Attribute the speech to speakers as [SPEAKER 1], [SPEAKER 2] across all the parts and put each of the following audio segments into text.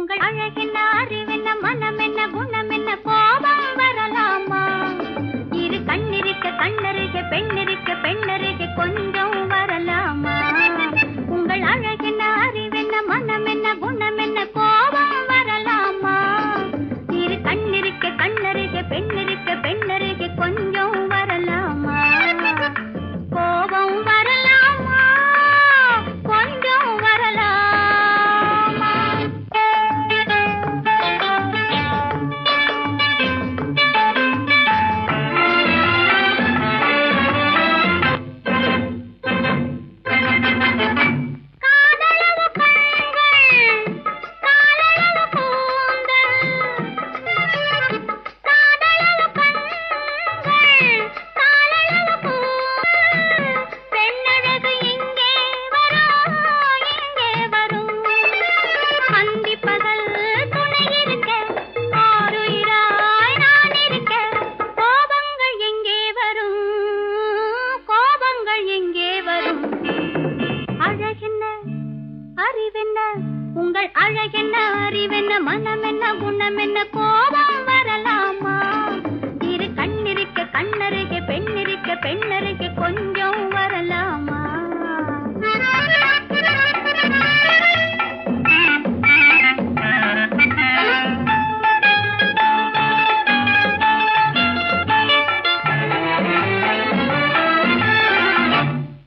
[SPEAKER 1] உங்கள் அழகென்ன அறிவென்ன மனம் என்ன குணம் என்ன கோபம் வரலாமா இரு கண்ணிருக்க கண்ணருக பெண்ணிருக்க பெண்ணருக கொஞ்சம் வரலாமா உங்கள் அழகென்ன அறிவென்ன மனம் என்ன குணம் என்ன கோபம் வரலாமா இரு கண்ணிருக்க கண்ணருக பெண்ணிருக்க பெண்ணருக கொஞ்சம் வரலாமா கோபம் வரலாமா கொஞ்சம் வரலாமா காதலவு கண்கள் காலளவு கூந்தல் காதலவு கண்கள் காலளவு கூந்தல் பெண்ணழகு இங்கே வரும் அந்திப்பகல் துணை இருக்க ஆருயிராய் நான் இருக்க கோபங்கள் எங்கே வரும் கோபங்கள் எங்கே வரும் அழகென்ன அறிவென்ன உங்கள் அழகென்ன அறிவென்ன மனம் என்ன குணம் என்ன கோபம் வரலாமா இரு கண்ணிருக்க கண்ணருக பெண்ணிருக்க பெண்ணருக கொஞ்சம் வரலாமா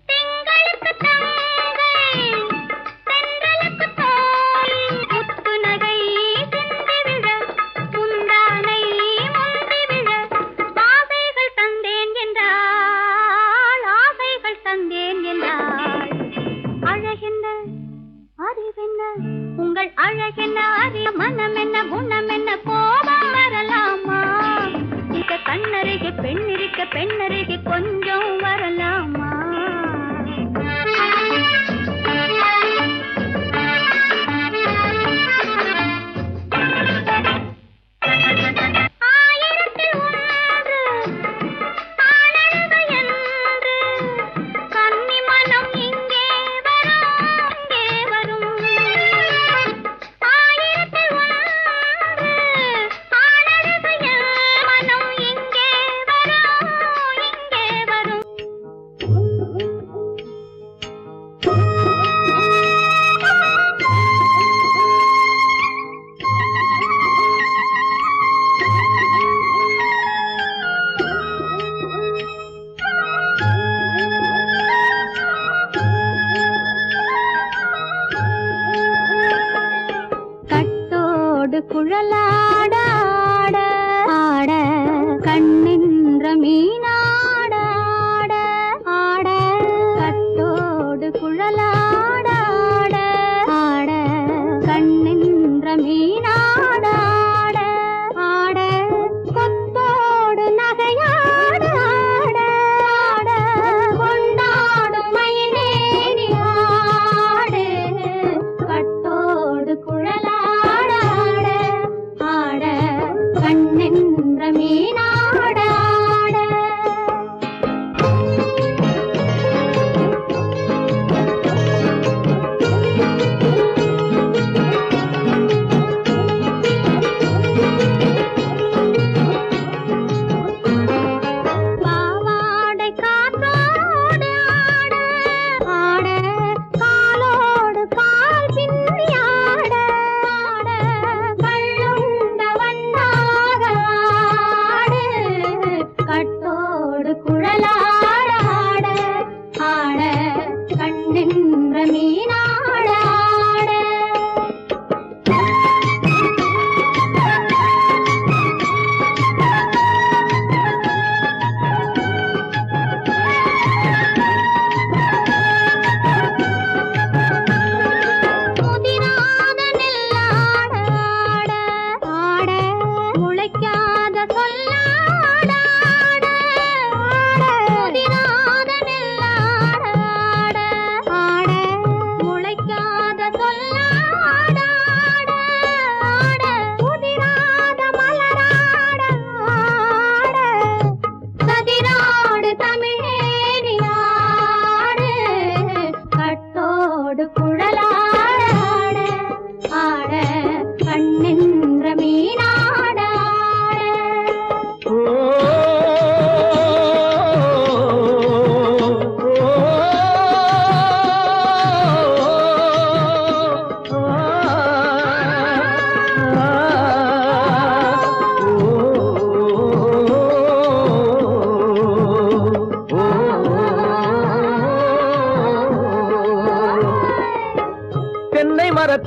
[SPEAKER 1] திங்களுக்கு தங்கை தென்றலுக்கு தோல் முத்து நகை சிந்தி விழ முந்தானை முந்தி விழ ஆசைகள் தந்தேன் என்றாள் ஆசைகள் தந்தேன் என்றாள் அழகென்ன அறிவென்ன உங்கள் அழகென்ன அறி மனம் என்ன குணம் என்ன கோபம் வரலாமா இங்க கண்ணருகே பெண்ணிருக்க பெண்ணருகே கொஞ்சம் வரலாமா ஆயிரத்தில் ஒன்று ஆளழகு என்று கன்னி மனம் இங்கே வரும் ஆயிரத்தில் ஒன்று ஆளழகு மனம் இங்கே வரும்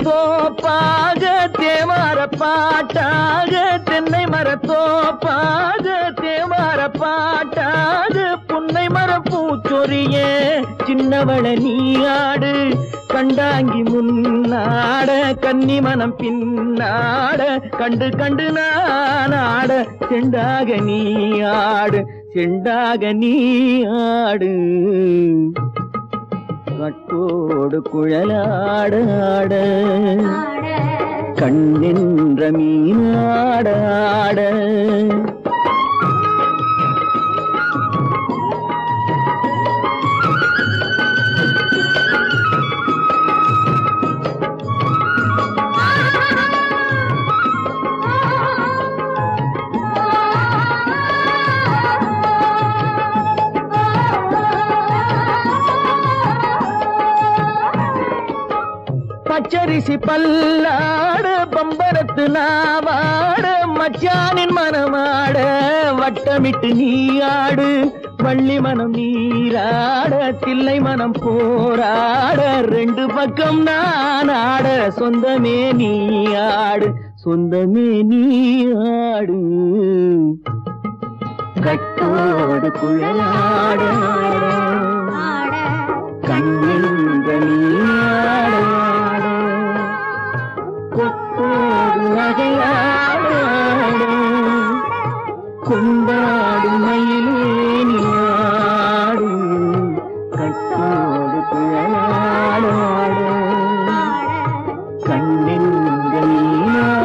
[SPEAKER 2] மரத்தோப்பாக தேவார பாட்டாக தென்னை மரத்தோப்பாக தேவார பாட்டாக புன்னை மரப்பூச்சொரிய சின்னவள நீயாடு கண்டாங்கி முன்னாட கன்னி மனம் பின்னாட கண்டு கண்டு நானாட செண்டாக நீயாடு செண்டாக நீயாடு கட்டோடு குழலாடாட கண்ணின்ற மீனாடாட பச்சரிசி பல்லாட பம்பரத்து நாவாட மச்சானின் மனமாட வட்டமிட்டு நீயாடு வள்ளி மனம் நீராட தில்லை மனம் போராட ரெண்டு பக்கம் நானாட சொந்தமே நீயாடு சொந்தமே நீயாடு கட்டோடு குழலாட கண்ணின்ற நீயாட கொத்தோடு நகையாட கொண்டாடு மயிலேனியாடு கட்டோடு குழலாட கண்ணின்ற நீயாட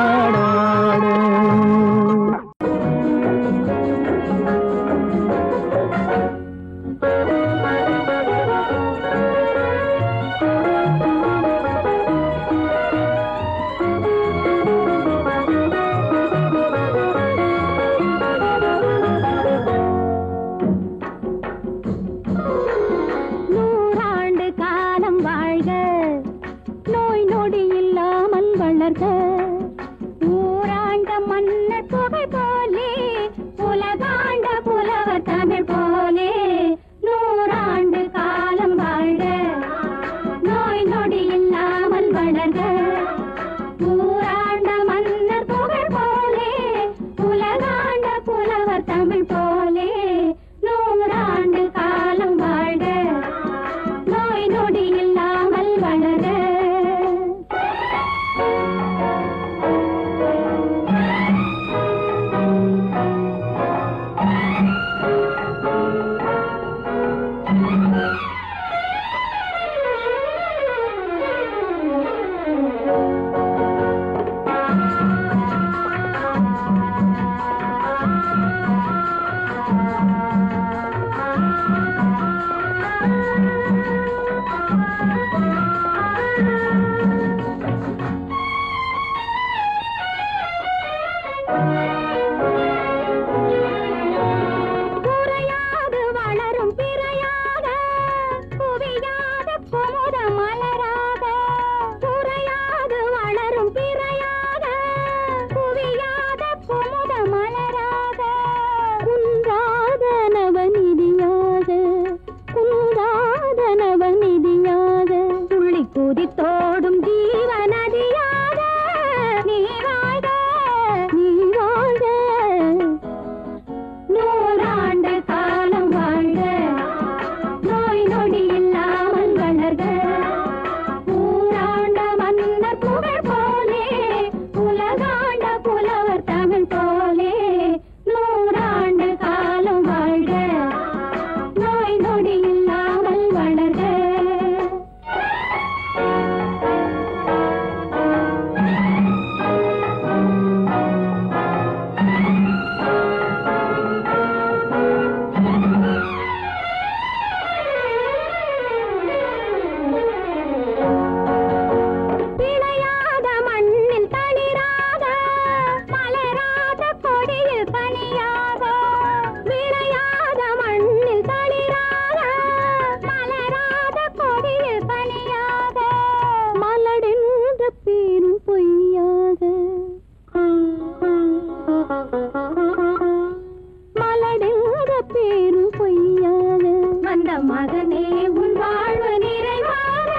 [SPEAKER 1] மகனே உன் வாழ்வு நிறைவாக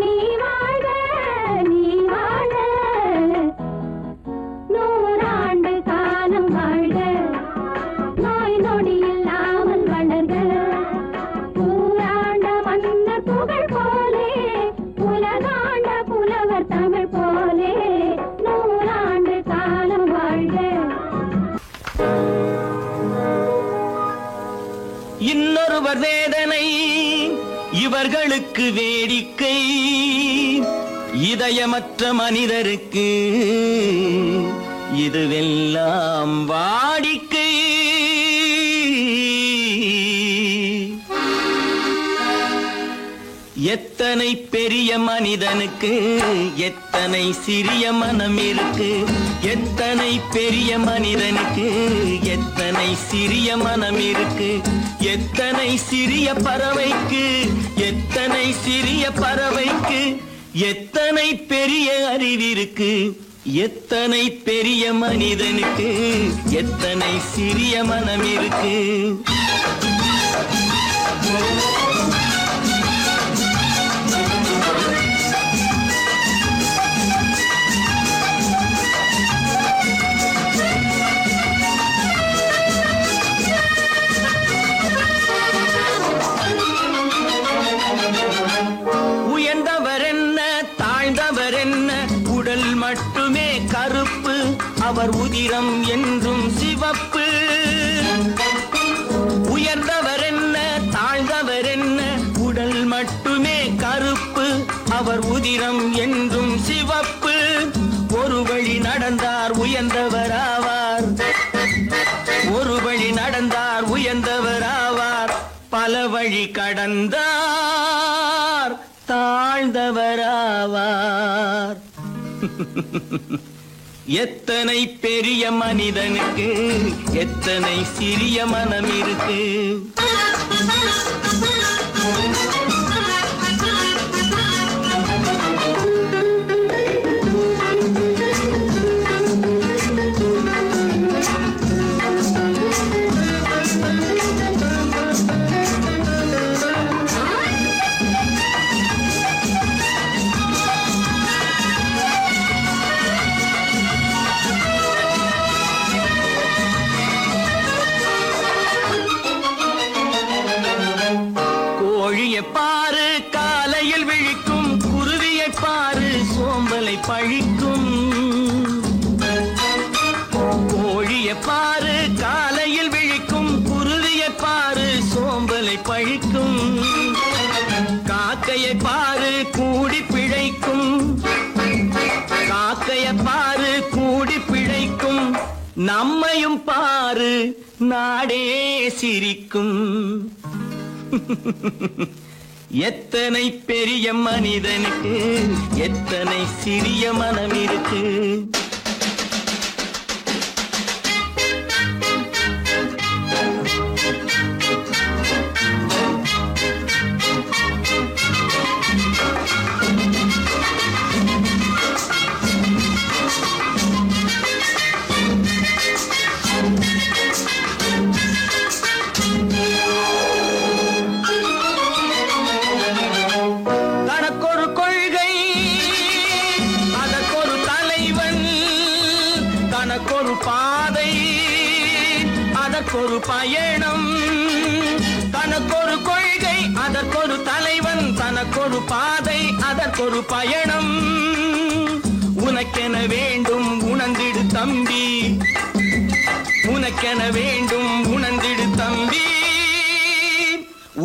[SPEAKER 1] நீ வாழ்க நீ
[SPEAKER 3] இன்னொருவர் வேதனை இவர்களுக்கு வேடிக்கை, இதயமற்ற மனிதருக்கு இதுவெல்லாம் வாடிக்கை. எத்தனை பெரிய மனிதனுக்கு எத்தனை சிறிய மனம் இருக்கு, எத்தனை பெரிய மனிதனுக்கு எத்தனை சிறிய மனம் இருக்கு, எத்தனை சிறிய பறவைக்கு எத்தனை சிறிய பறவைக்கு எத்தனை பெரிய அறிவிருக்கு, எத்தனை பெரிய மனிதனுக்கு எத்தனை சிறிய மனம் இருக்கு. உயர்ந்தவர் என்ன தாழ்ந்தவர் என்ன, உடல் மட்டுமே கருப்பு, அவர் உதிரம் என்றும் சிவப்பு. உயர்ந்தவர் என்ன தாழ்ந்தவர் என்ன, உடல் மட்டுமே கருப்பு, அவர் உதிரம் என்றும் சிவப்பு. ஒரு வழி நடந்தார் உயர்ந்தவராவார், ஒரு வழி நடந்தார் உயர்ந்தவராவார், பல வழி கடந்தார் தாழ்ந்தவராவார். எத்தனை பெரிய மனிதனுக்கு எத்தனை சிறிய மனம் இருக்கு. கோழியை பாரு காலையில் விழிக்கும், குருவியை பாரு சோம்பலை பழிக்கும். கோழியை பாரு காலையில் விழிக்கும், குருவியை பாரு சோம்பலை பழிக்கும். காக்கையை பாரு கூடி பிழைக்கும், காக்கையை பாரு கூடி பிழைக்கும். நம்மையும் பாரு நாடே சிரிக்கும். எத்தனை பெரிய மனிதனுக்கு எத்தனை சிறிய மனம் இருக்கு. தனக்கொரு கொள்கை அதற்கொரு தலைவன், தனக்கொரு பாதை அதற்கொரு பயணம். தனக்கொரு கொள்கை அதற்கொரு தலைவன், தனக்கொரு பாதை அதற்கொரு பயணம். உனக்கென வேண்டும் உணர்ந்திடு தம்பி, உனக்கென வேண்டும் உணர்ந்திடு தம்பி.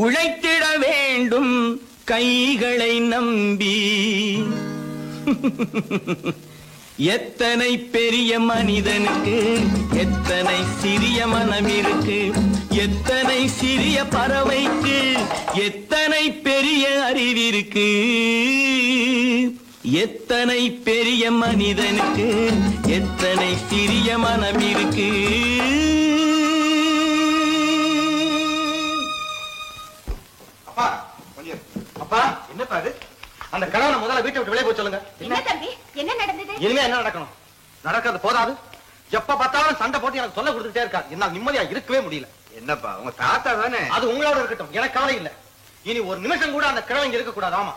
[SPEAKER 3] உழைத்திட வேண்டும் கைகளை நம்பி. எத்தனை பெரிய மனிதனுக்கு எத்தனை சிறிய மனம் இருக்கு, எத்தனை சிறிய பறவைக்கு எத்தனை பெரிய அறிவிருக்கு, எத்தனை பெரிய மனிதனுக்கு எத்தனை சிறிய மனம் இருக்கு.
[SPEAKER 4] அப்பா கொஞ்சம் அப்பா என்னப்பா அது? அந்த கணவனை முதல்ல வீட்டை விட்டு வெளியே போய் சொல்லுங்க.
[SPEAKER 1] என்ன தம்பி, என்ன நடந்தது?
[SPEAKER 4] இனிமே என்ன நடக்கணும்? நடக்கிறது போதாது, எப்ப பார்த்தாலும் சண்டை போட்டு எனக்கு சொல்ல கொடுத்துட்டே இருக்காரு. என்னால் நிம்மதியா இருக்கவே முடியல.
[SPEAKER 5] என்னப்பா உங்க தாத்தா தானே?
[SPEAKER 4] அது உங்களோட இருக்கட்டும், எனக்கு கவலை இல்ல. இனி ஒரு நிமிஷம் கூட அந்த கிழவங்க இருக்க கூடாது. ஆமா,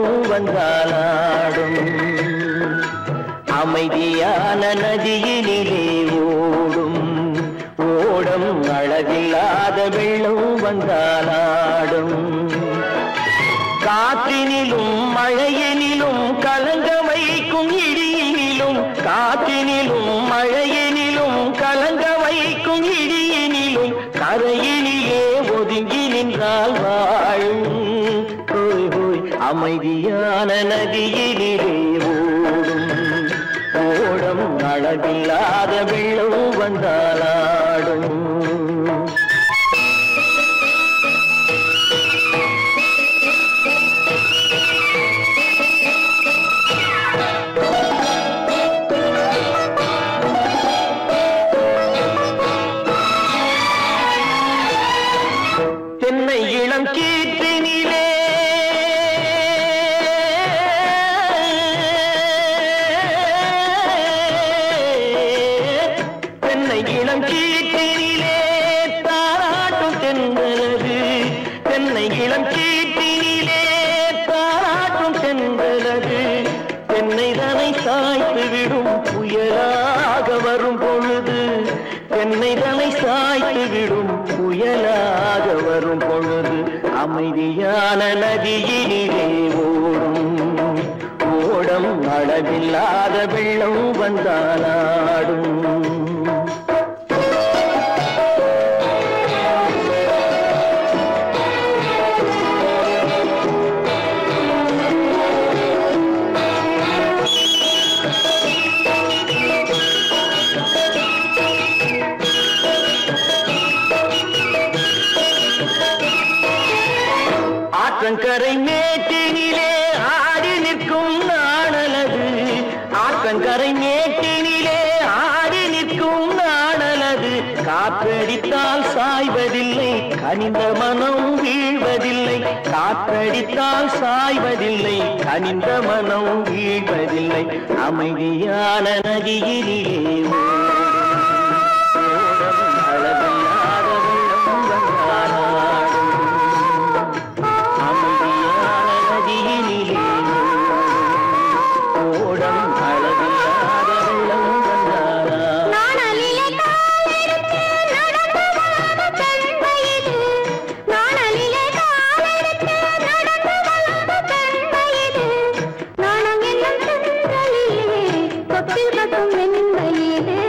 [SPEAKER 2] வெள்ளம் வந்தாலாடும் அமைதியான நதியினிலே ஓடும் ஓடம் அழகில்லாத வெள்ளம் வந்தாலாடும் காற்றினிலும் மழையினிலும் கலங்க வைக்கும் இடியினிலும் காற்றினிலும் மழையினிலும் கலங்க வைக்கும் இடியினிலும் கரையினிலே ஒதுங்கி நின்றால் வாழும் ஹோய் ஹோய் அமைதியான நதியினிலே ஓடும் ஓடம் அழகில்லாத வெள்ளம் வந்தாலாடும் தென்னை இளம் கீற்றினிலே தென்னை இளம் கீற்றினிலே தாராட்டும் தென்றலது தென்னை இளம் கீற்றினிலே தாராட்டும் தென்றலது தென்னை தனை சாய்த்து விடும் புயலாக வரும் பொழுது தென்னை தனை சாய்த்து விடும் புயலாக வரும் பொழுது அமைதியான நதியினிலே ஓடும் ஓடம் அளவில்லாத வெள்ளம் வந்தாலாடும் ஆற்றங்கரை மேட்டினிலே ஆடி நிற்கும் நாணலது ஆற்றங்கரை மேட்டினிலே ஆடி நிற்கும் நாணலது காற்றடித்தால் சாய்வதில்லை கனிந்த மனம் வீழ்வதில்லை காற்றடித்தால் சாய்வதில்லை கனிந்த மனம் வீழ்வதில்லை அமைதியான நதியினிலே
[SPEAKER 1] நாணம் என்னும் செந்தலிலே தொட்டில் கட்டும் வெண்மையிலே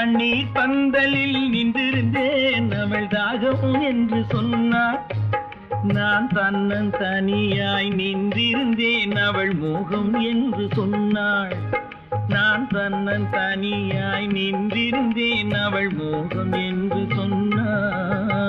[SPEAKER 3] தண்ணீர் பந்தலில் நின்றிருந்தேன் அவள் தாகம் என்று சொன்னாள். நான் தன்னன் தனியாய் நின்றிருந்தேன் அவள் மோகம் என்று சொன்னாள். நான் தன்னன் தனியாய் நின்றிருந்தேன் அவள் மோகம் என்று சொன்னாள்.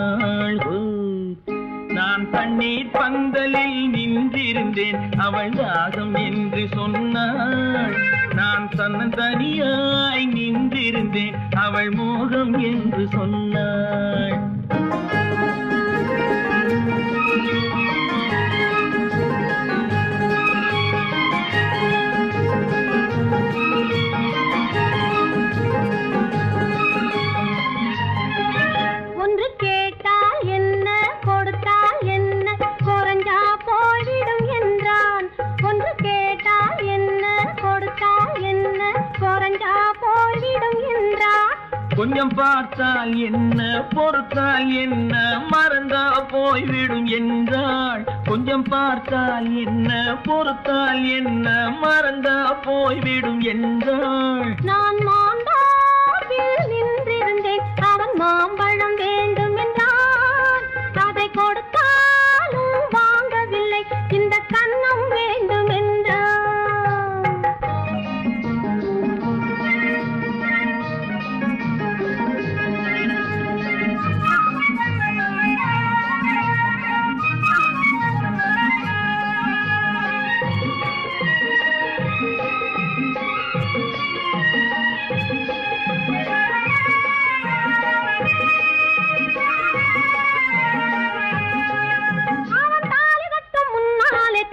[SPEAKER 3] நான் தண்ணீர் பந்தலில் நின்றிருந்தேன் அவள் தாகம் என்று சொன்னாள். நான் தன்னன் தனியாய் நின்றிருந்தேன் அவள் மோகம் என்று சொன்னாள்.
[SPEAKER 1] ஒன்று கேட்டால் என்ன கொடுத்தால் என்ன குறைஞ்சா போய்விடும் என்றான். ஒன்று கேட்டால் என்ன கொடுத்தால் என்ன குறைஞ்சா போய்விடும் என்றான்.
[SPEAKER 3] கொஞ்சம் பார்த்தால் என்ன பொறுத்தால் என்ன மறந்தா போய்விடும் என்றாள். கொஞ்சம் பார்த்தால் என்ன பொறுத்தால் என்ன மறந்தா போய்விடும் என்றாள்.
[SPEAKER 1] நான் மாந்தாவில் நின்றிருந்தேன் அவன் மாம்பழம் வேண்டும் என்றான். அதை கொடுத்தாலும் வாங்கவில்லை இந்த கன்னம் வேண்டும் என்றான்.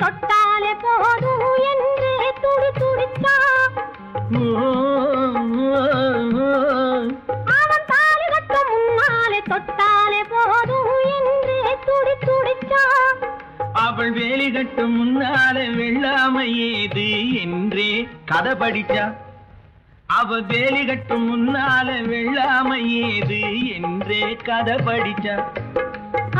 [SPEAKER 1] தொட்டாலே போதும் என்றே துடி துடித்தான். அவன் தாலி கட்டும் முன்னாலே தொட்டாலே போதும் என்றே துடி துடித்தான்.
[SPEAKER 3] அவள் வேலி கட்டும் முன்னாலே வெள்ளாமை ஏது என்றே கதை படிச்சா. அவள் வேலி கட்டும் முன்னாலே வெள்ளாமை ஏது என்றே கதை படிச்சா.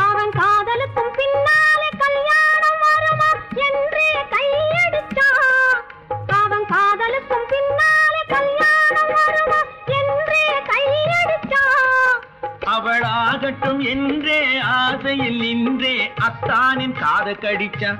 [SPEAKER 1] அவன் காதலுக்கும் பின்னாலே கல்யாணம் வருமா என்றே கையடிச்சான். அவன் காதலுக்கும் பின்னாலே கல்யாணம் வருமா என்றே கையடிச்சான்.
[SPEAKER 3] அவள் ஆகட்டும் என்றே ஆசையில் நின்றே அத்தானின் காத கடிச்சா.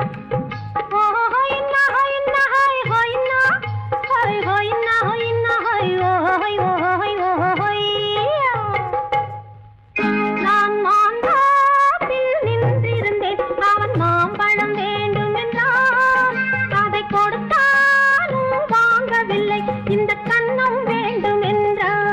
[SPEAKER 1] நான் மாந்தாப்பில் நின்றிருந்தேன் அவன் மாம்பழம் வேண்டும் என்றான். அதை கொடுத்தாலும் வாங்கவில்லை இந்த கன்னம் வேண்டும் என்றான்.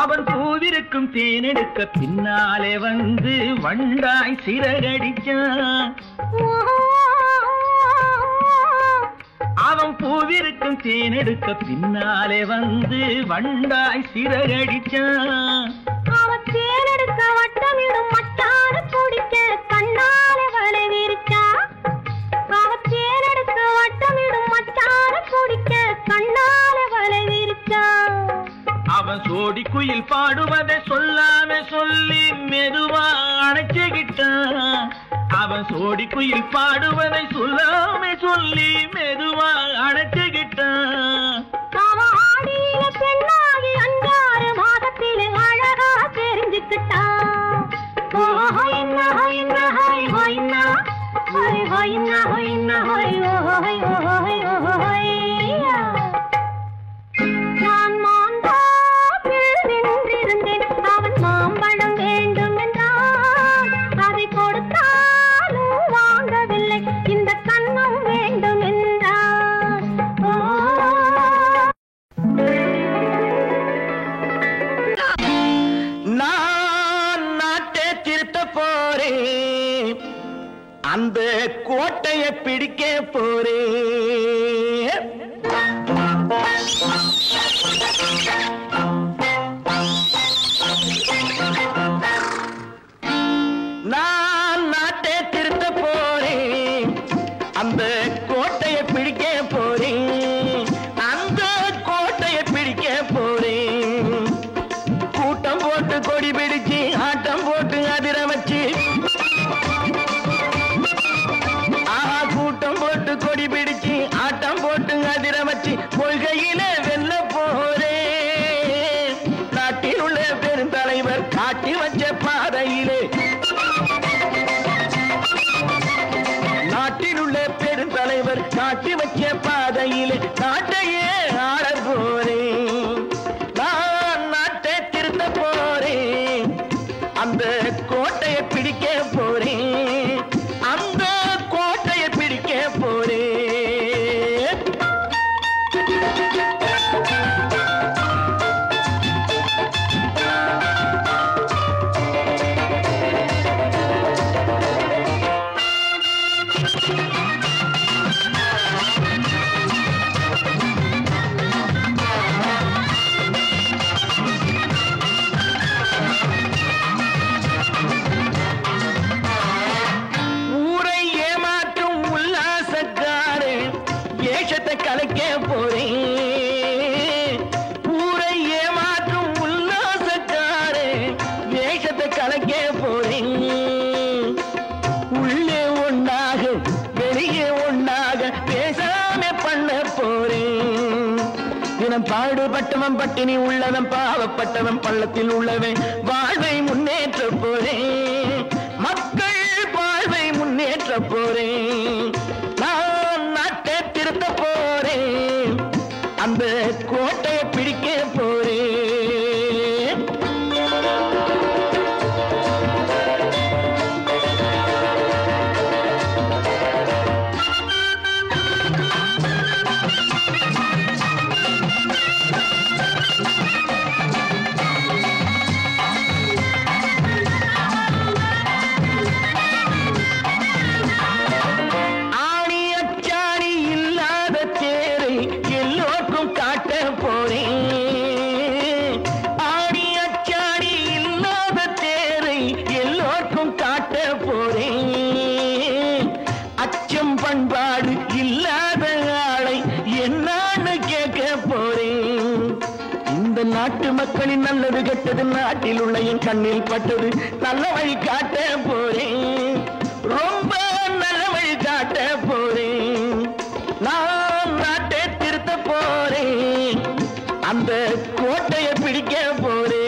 [SPEAKER 3] அவன் பூவிருக்கும் தேனெடுக்க பின்னாலே வந்து வண்டாய் சிறகடிச்சான். அவன் பூவிருக்கும் தேனெடுக்க பின்னாலே வந்து வண்டாய் சிறகடிச்சான்.
[SPEAKER 1] அவன் தேனெடுக்க வட்டமிடும் மட்டான குடிக்க கண்ணாலே வலை விரிச்சா. அவன் தேனெடுக்க வட்டமிடும் மட்டான குடிக்க கண்ணாலே வலை விரிச்சா.
[SPEAKER 3] அவன் சோடி குயில் பாடுவதை சொல்லாம சொல்லி மெதுவா அணைச்சுக்கிட்டான். அவன் சோடி குயில் பாடுவதை சொல்லாம சொல்லி மெதுவா அணைச்சுக்கிட்டான்.
[SPEAKER 1] அவன் ஆடியில பெண்ணாகி 5-6 மாதத்திலே அழகா தெரிஞ்சுக்கிட்டான். நான் மாந்தாப்பில் நின்றிருந்தேன் அவன் மாம்பழம் வேண்டும் என்றான். அதை கொடுத்தாலும் வாங்கவில்லை இந்த கன்னம் வேண்டும் என்றான்.
[SPEAKER 2] நான் நாட்டை திருத்த போறேன், அந்த கோட்டையை பிடிக்க போறேன். நான் நாட்டை திருத்த போறேன், அந்த கோட்டையை பிடிக்க போறேன், அந்த கோட்டையை பிடிக்க போறேன். கூட்டம் போட்டு கொடி பிடிச்சு ஆட்டம் போட்டு அதிர வச்சு, கூட்டம் போட்டு கொடி பிடிச்சு ஆட்டம் போட்டு அதிர வச்சு கொள்கையில வெல்ல போறேன். நாட்டில் உள்ள பெருந்தலைவர் காட்டி வச்ச பாதையிலே, நாட்டில் உள்ள பெருந்தலைவர் காட்டி வச்ச பாதையிலே நாட்டையே ஆள போறேன். நான் நாட்டை திருத்த போறேன், அந்த கோட்டையை பிடிக்க போறேன், அந்த கோட்டையை பிடிக்க போறேன். ஊரை ஏமாற்றும் உல்லாசக்காரு வேஷத்தை கலைக்க போறேன். ஊரை ஏமாற்றும் உல்லாசக்காரு வேஷத்தை கலைக்க போறேன். உள்ளே ஒண்ணாக வெளியே ஒண்ணாக பேசாம பண்ண போறேன். தினம் பாடுபட்டவன் பட்டினி உள்ளவன் பாவப்பட்டவன் பள்ளத்தில் உள்ளவன் வாழ்வை முன்னேற்ற போறேன். மக்கள் வாழ்வை முன்னேற்ற போறேன். நான் நாட்டை திருத்த போறேன், அந்த கோட்டையை பிடிக்க போறேன். ஆணி அச்சாணி இல்லாத தேரை எல்லோருக்கும் காட்ட போறேன். ஆணி அச்சாணி இல்லாத தேரை எல்லோருக்கும் காட்ட போறேன். அச்சம் பண்பாடு இல்லாத ஆளை என்னான்னு கேட்க போறேன். இந்த நாட்டு மக்களின் நல்லது கெட்டது நாட்டில் உள்ள என் கண்ணில் பட்டது நல்ல வழி காட்ட போறேன். ரொம்ப நல்ல வழி காட்ட போறேன். நான் நாட்டை திருத்த போறேன், அந்த கோட்டையை பிடிக்க போறேன்.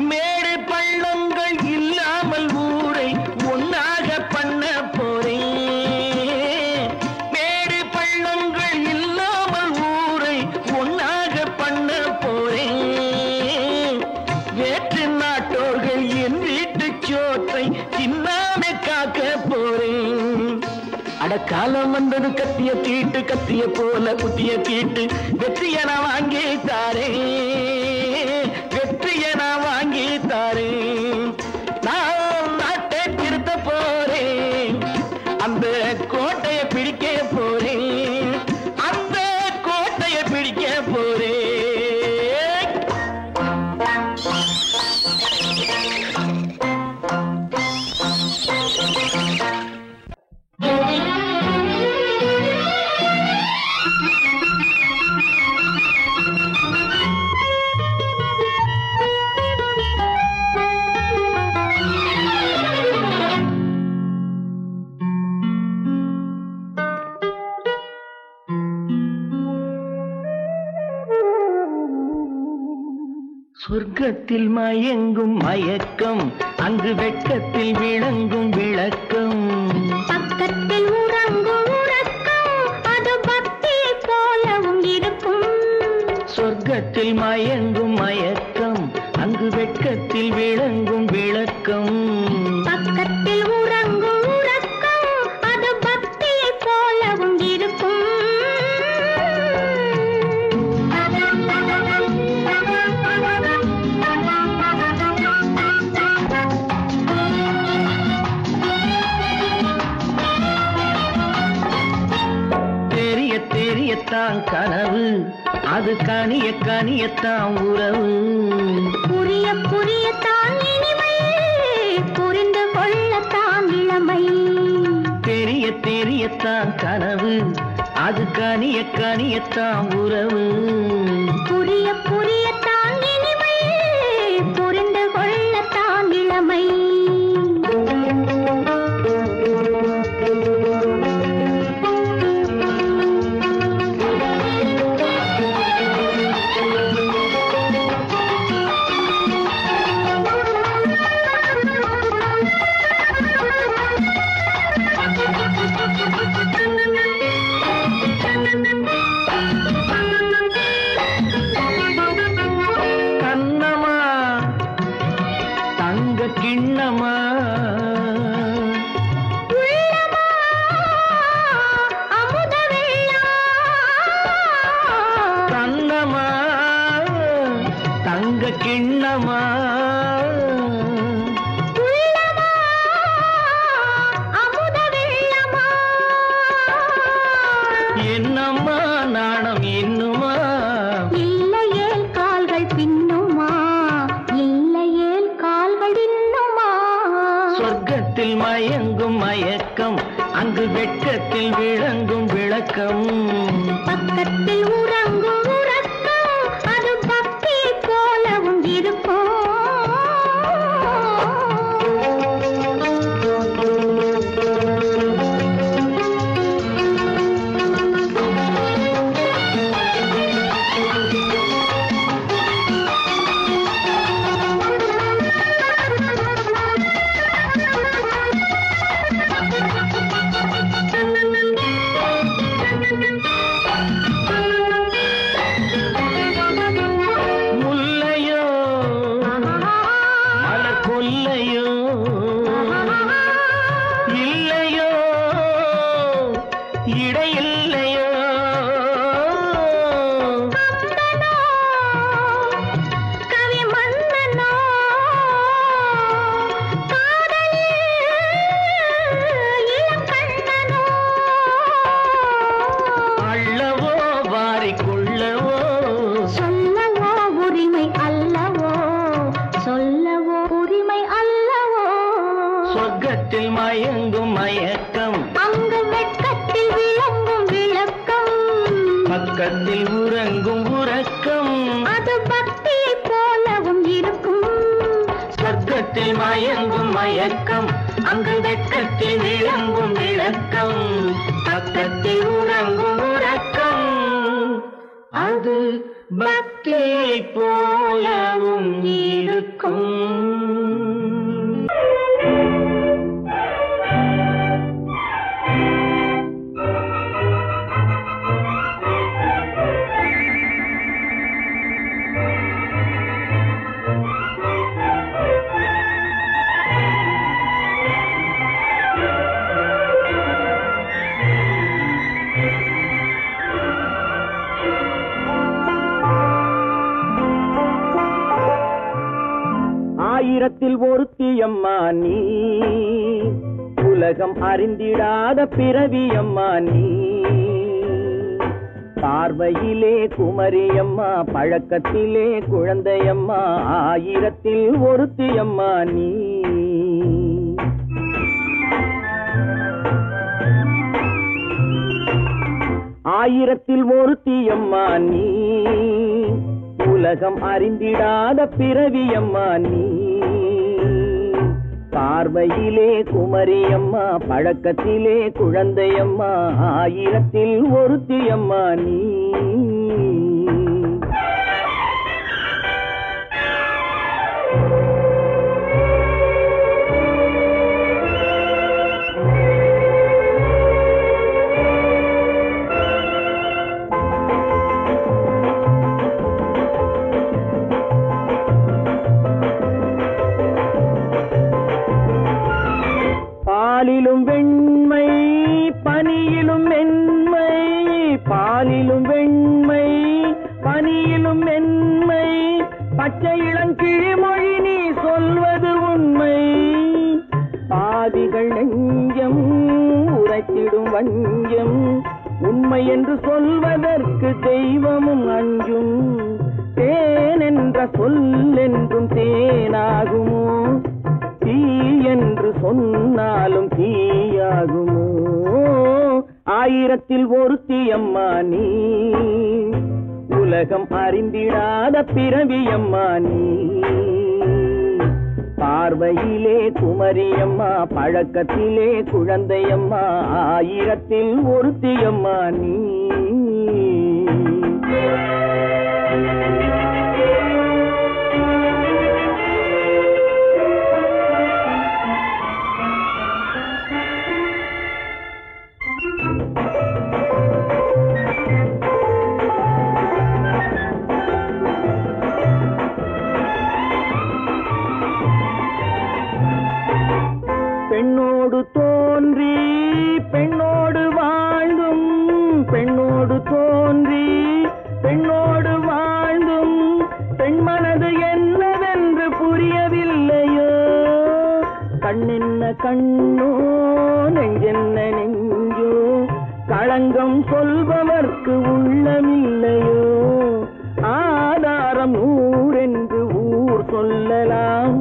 [SPEAKER 2] மேடு பள்ளங்கள் இல்லாமல் ஊரை ஒன்னாக பண்ண போறேன். மேடு பள்ளங்கள் இல்லாமல் ஊரை ஒன்னாக பண்ண போறேன். வேற்று நாட்டோர்கள் என் வீட்டு சோற்றை தின்னாமே காக்க போறேன். அடக்காலம் வந்தது கத்திய தீட்டு, கத்திய போல குத்திய தீட்டு வெற்றிய நான் வாங்கி தாரேன், வெற்றிய நான் வாங்கி தாரேன். நான் நாட்டை திருத்த போறேன், அந்த கோட்டையை பிடிக்க போறேன், அந்த கோட்டையை பிடிக்க போறேன். சொர்க்கத்தில் மயங்கும் மயக்கம், அங்கு வெட்கத்தில் விளங்கும் விளக்கம்.
[SPEAKER 1] பக்கத்தில் உறங்கும் உறக்கம், அது பக்தியை போலவும் இருக்கும்.
[SPEAKER 2] சொர்க்கத்தில் மயங்கும் மயக்கம், அங்கு வெட்கத்தில் விளங்கும் விளக்கம்.
[SPEAKER 1] பக்கத்தில் உறங்கும் உறக்கம், அது பக்தியை போலவும் இருக்கும்.
[SPEAKER 2] அது கனிய கனியத்தான் உறவு.
[SPEAKER 1] புரிய புரியத்தான் இனிமை, புரிந்து கொள்ளத்தான் இளமை.
[SPEAKER 2] தெரிய தெரியத்தான் கனவு, அது கனிய கனியத்தான் உறவு.
[SPEAKER 1] புரிய புரியத்தான் இனிமை, புரிந்து கொள்ளத்தான் இளமை.
[SPEAKER 2] கண்ணமா தங்க கிண்ணமா
[SPEAKER 1] உள்ளமா அமுத வெள்ளம்.
[SPEAKER 2] கண்ணமா தங்க கிண்ணமா
[SPEAKER 1] உள்ளமா அமுத வெள்ளமா.
[SPEAKER 2] என்னம்மா நாணம் இன்னுமா?
[SPEAKER 1] இல்லையேல் கால்கள் பின்னுமா, இல்லையேல் கால்கள் இன்னுமா.
[SPEAKER 2] சொர்க்கத்தில் மயங்கும் மயக்கம், அங்கு வெட்கத்தில் விளங்கும் விளக்கம்.
[SPEAKER 1] பக்கத்தில் உறங்கும் உறக்கம், அது பக்தி போலவும் இருக்கும்.
[SPEAKER 2] முல்லையோ மலர் கொல்லையோ, இல்லையோ இடையில்லையோ.
[SPEAKER 1] கம்பனோ, கவி மன்னனோ, காதலில் இளம் கண்ணனோ.
[SPEAKER 2] அள்ளவோ வாரிக்கொள்ளவோ,
[SPEAKER 1] சொல்லவோ உரிமை அல்லவோ, சொல்லவோ உரிமை அல்லவோ.
[SPEAKER 2] சொர்க்கத்தில் மயங்கும் மயக்கம்,
[SPEAKER 1] அங்கு வெட்கத்தில் விளங்கும் விளக்கம்.
[SPEAKER 2] பக்கத்தில் உறங்கும் உறக்கம்.
[SPEAKER 1] அது பக்தியை போலவும் இருக்கும்.
[SPEAKER 2] சொர்க்கத்தில் மயங்கும் மயக்கம், அங்கு வெட்கத்தில் விளங்கும் விளக்கம். பக்கத்தில் உறங்கும் உறக்கம், அது பக்தியை போலவும் இருக்கும். ஆயிரத்தில் ஒருத்தியம்மா நீ, உலகம் அறிந்திடாத பிறவியம்மா நீ. பார்வையிலே குமரியம்மா, பழக்கத்திலே குழந்தையம்மா. ஆயிரத்தில் ஒருத்தியம்மா நீ. ஆயிரத்தில் ஒருத்தியம்மா நீ, உலகம் அறிந்திடாத பிறவியம்மா நீ. பார்வையிலே குமரியம்மா, பழக்கத்திலே குழந்தையம்மா. ஆயிரத்தில் ஒருத்தியம்மா நீ. பாலிலும் வெண்மை, பனியிலும் மென்மை. பாலிலும் வெண்மை, பனியிலும் மென்மை. பச்சை இளங்கிழிமொழி நீ சொல்வது உண்மை. பாதிகள் நெஞ்சம் உரைத்திடும் வஞ்சம், உன் உண்மை என்று சொல்வதற்கு தெய்வமும் அஞ்சும். தேன் என்ற சொல் என்றும் தேனாகுமோ? தீ என்று சொன்னாலும் தீயாகுமோ? ஆயிரத்தில் ஒருத்தி அம்மா நீ, உலகம் அறிந்திடாத பிறவியம்மா நீ. பார்வையிலே குமரியம்மா, பழக்கத்திலே குழந்தையம்மா, ஆயிரத்தில் ஒருத்தியம்மா நீ. பெண்ணோடு தோன்றி பெண்ணோடு வாழ்ந்தும், பெண்ணோடு தோன்றி பெண்ணோடு வாழ்ந்தும், பெண்மனது என்னவென்று புரியவில்லையோ? கண்ணென்ன கண்ணோ, நெஞ்சென்ன நெஞ்சோ, களங்கம் சொல்பவர்க்கு உள்ளமில்லையோ? ஆதாரம் நூறென்று ஊர் சொல்லலாம்,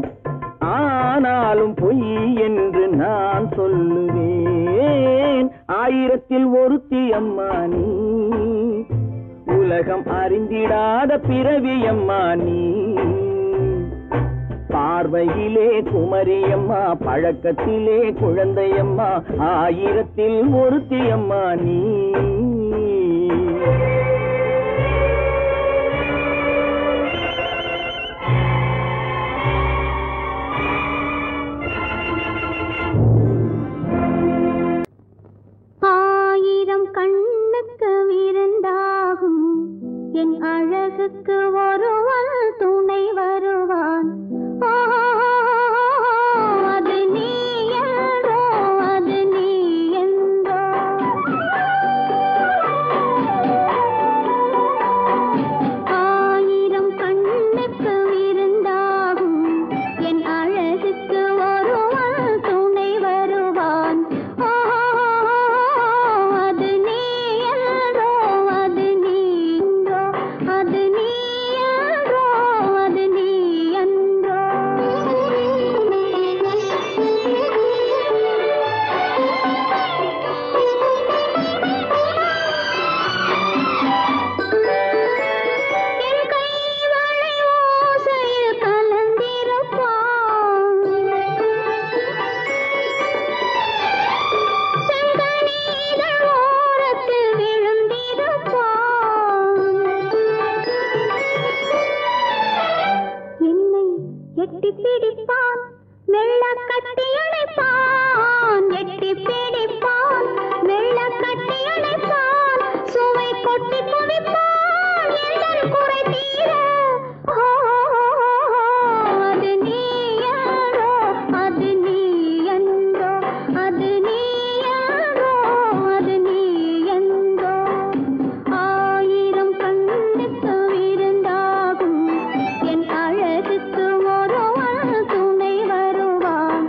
[SPEAKER 2] ஆனாலும் பொய் என்று நான் சொல்லுவேன். ஆயிரத்தில் ஒருத்தி அம்மா நீ, உலகம் அறிந்திடாத பிறவியம்மா நீ. பார்வையிலே குமரியம்மா, பழக்கத்திலே குழந்தையம்மா, ஆயிரத்தில் ஒருத்தி அம்மா நீ.
[SPEAKER 1] கண்ணுக்கு விருந்தாகும் என் அழகுக்கு ஒருவன் துணை வருவான். அது நீ என்றோ, அது நீ என்றோ. ஆயிரம் கண்ணுக்கு விருந்தாகும் என் அழகுக்கு ஒருவன் துணை வருவான். துணை வருவான்.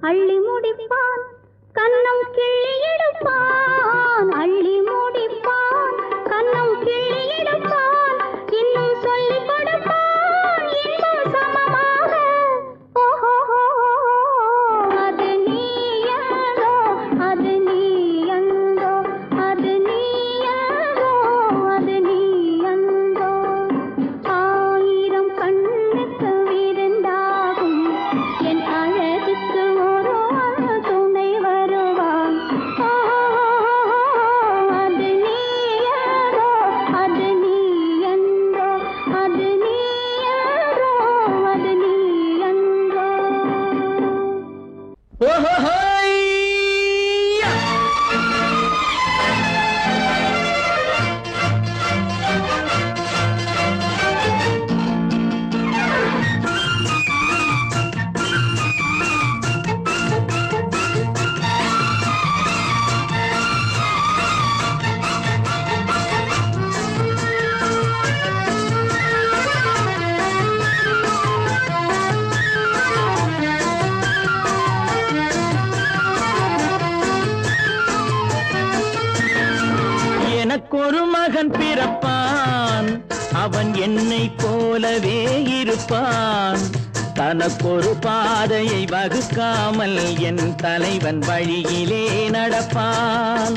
[SPEAKER 1] அள்ளி முடிப்பான் கண்ணம் கிள்ளி எடுப்பான் அள்ளி முடிப்பான் கண்ணம் கிள்ளி எடுப்பான் இன்னும் சொல்லிக் கொடுப்பான் இன்னும் சமமாக ஓஹோ அது நீயோ அது நீயோ அது நீயோ அது நீயோ ஆயிரம் கண்ணுக்கு விருந்தாகும் என் அழகுக்கு ஒரு துணை வருவான் அது நீயோ அது நீயோ அது நீயோ அது நீயோ
[SPEAKER 2] ஓஹோஹோய்யா! எனக்கொரு மகன் பிறப்பான் அவன் என்னை போலவே இருப்பான் தனக்கொரு பாதையை வகுக்காமல் என் தலைவன் வழியிலே நடப்பான்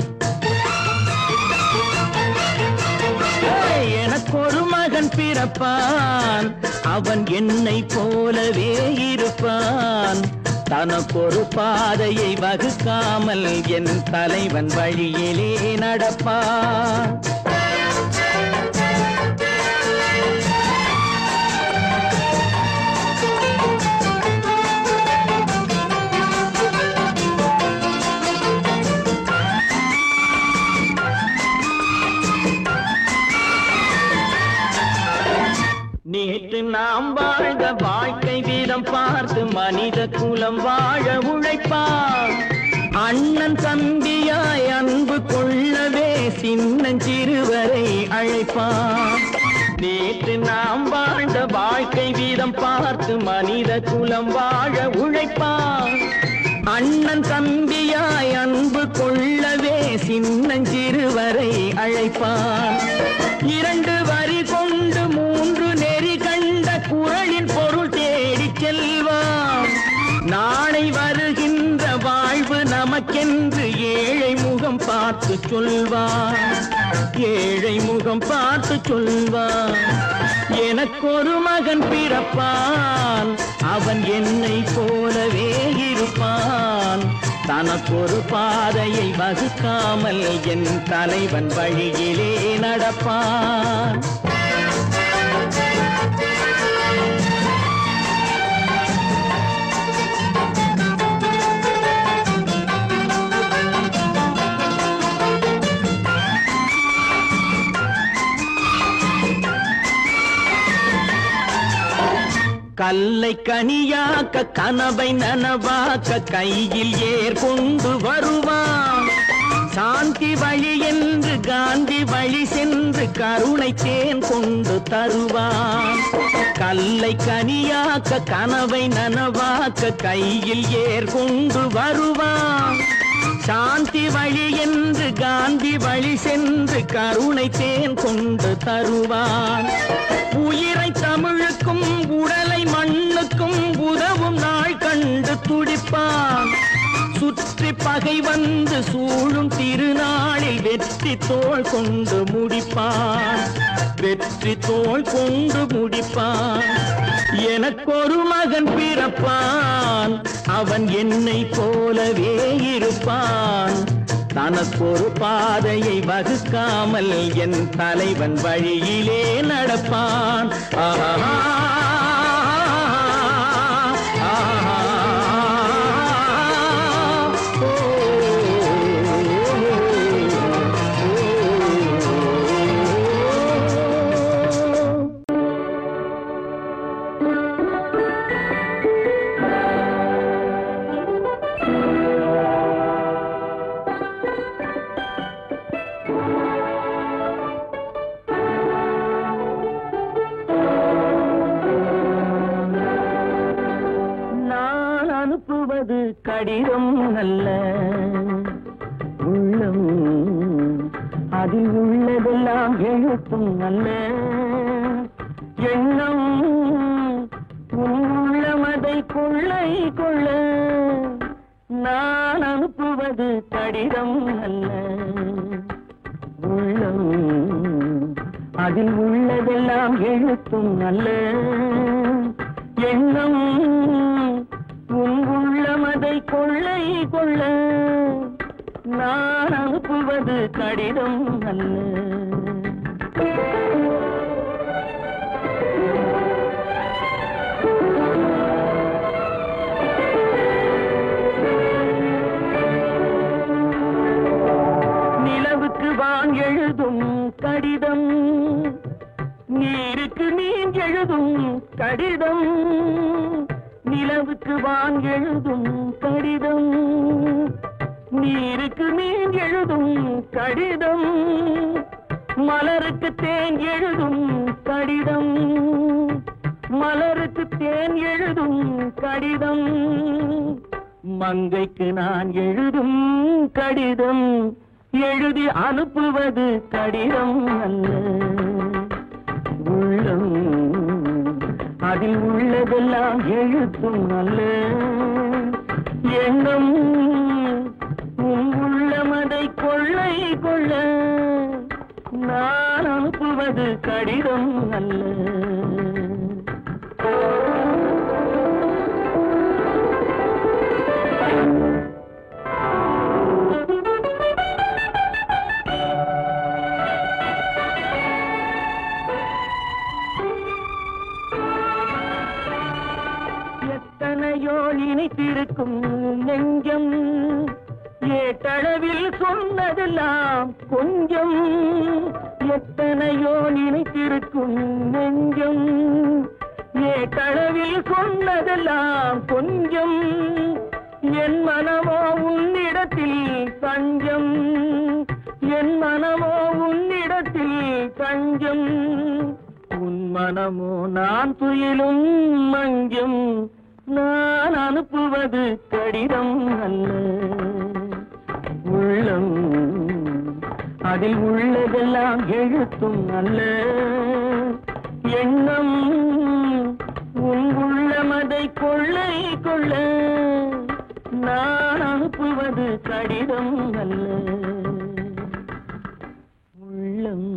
[SPEAKER 2] எனக்கொரு மகன் பிறப்பான் அவன் என்னை போலவே இருப்பான் தனக்கொரு பாதையை வகுக்காமல் என் தலைவன் வழியிலே நடப்பான் நேற்று நாம் வாழ்ந்த வாழ்க்கை வீதம் பார்த்து மனித குலம் வாழ உழைப்பான் அண்ணன் தம்பியாய் அன்பு கொள்ளவே சின்னஞ்சிறுவரை அழைப்பான் நேற்று நாம் வாழ்ந்த வாழ்க்கை வீதம் பார்த்து மனித குலம் வாழ உழைப்பான் அண்ணன் தம்பியாய் அன்பு கொள்ளவே சின்னஞ்சிறுவரை அழைப்பான் இரண்டு வரி கொண்டு மூன்று நெறி கண்ட குறளின் பொருள் தேடிச் செல்வான் நாளை வருகின்ற வாழ்வு நமக்கென்று ஏழை முகம் பார்த்து சொல்வான் ஏழை முகம் பார்த்து சொல்வான் எனக்கொரு மகன் பிறப்பான் அவன் என்னை போலவே இருப்பான் தனக்கொரு பாதையை வகுக்காமல் என் தலைவன் வழியிலே நடப்பான் கல்லை கனியாக்க கனவை நனவாக்க கையில் ஏர் கொண்டு வருவான் சாந்தி வழி என்று காந்தி வழி சென்று கருணை தேன் கொண்டு தருவான் கல்லை கனியாக்க கனவை நனவாக்க கையில் ஏர் கொண்டு வருவான் சாந்தி வழி என்று காந்தி வழி சென்று கருணை தேன் கொண்டு தருவான் உயிரை தமிழுக்கும் உடலை மண்ணுக்கும் உதவும் நாள் கண்டு துடிப்பான் சுற்றி பகை வந்து சூழும் திருநாளில் வெற்றி தோள் கொண்டு முடிப்பான் வெற்றி தோள் கொண்டு முடிப்பான் எனக்கொரு மகன் பிறப்பான் அவன் என்னை போலவே இருப்பான் தனக்கொரு பாதையை வகுக்காமல் என் தலைவன் வழியிலே நடப்பான் ஆஹா அனுப்புவது கடிதம் அல்ல, உள்ளம் அதில் உள்ளதெல்லாம் எழுத்தும் அல்ல. எண்ணம் உள்ளமதை கொள்ளை கொள்ள, நான் அனுப்புவது கடிதம் அல்ல, உள்ளம் அதில் உள்ளதெல்லாம் எழுத்தும் அல்ல. எண்ணம் உள்ளமதை கொள்ளை கொள்ள, நான் அனுப்புவது கடிதம் அல்ல. நிலவுக்கு வான் எழுதும் கடிதம், நீருக்கு மீன் எழுதும் கடிதம். நிலவுக்கு வான் எழுதும் கடிதம், நீருக்கு மீன் எழுதும் கடிதம். மலருக்கு தேன் எழுதும் கடிதம், மலருக்கு தேன் எழுதும் கடிதம். மங்கைக்கு நான் எழுதும் கடிதம், எழுதி அனுப்புவது கடிதம் அல்ல. உள்ளம் அதில் உள்ளதெல்லாம் எழுத்தும் அல்ல. எண்ணம் உள்ளமதை கொள்ளை கொள்ள, நான் அனுப்புவது கடிதம் அல்ல. எத்தனையோ நினைத்திருக்கும் நெஞ்சம், ஏட்டளவில் சொன்னதெல்லாம் கொஞ்சம். எத்தனையோ நினைத்திருக்கும் நெஞ்சம், ஏட்டளவில் சொன்னதெல்லாம் கொஞ்சம். என் மனமோ உன்னிடத்தில் தஞ்சம், என் மனமோ உன்னிடத்தில் தஞ்சம். உன் மனமோ நான் துயிலும் மஞ்சம், நான் அனுப்புவது கடிதம் அல்ல. உள்ளம் அதில் உள்ளதெல்லாம் எழுத்தும் அல்ல. எண்ணம் உன் உள்ளமதை கொள்ளை கொள்ள, நான் அனுப்புவது கடிதம் அல்ல. உள்ளம்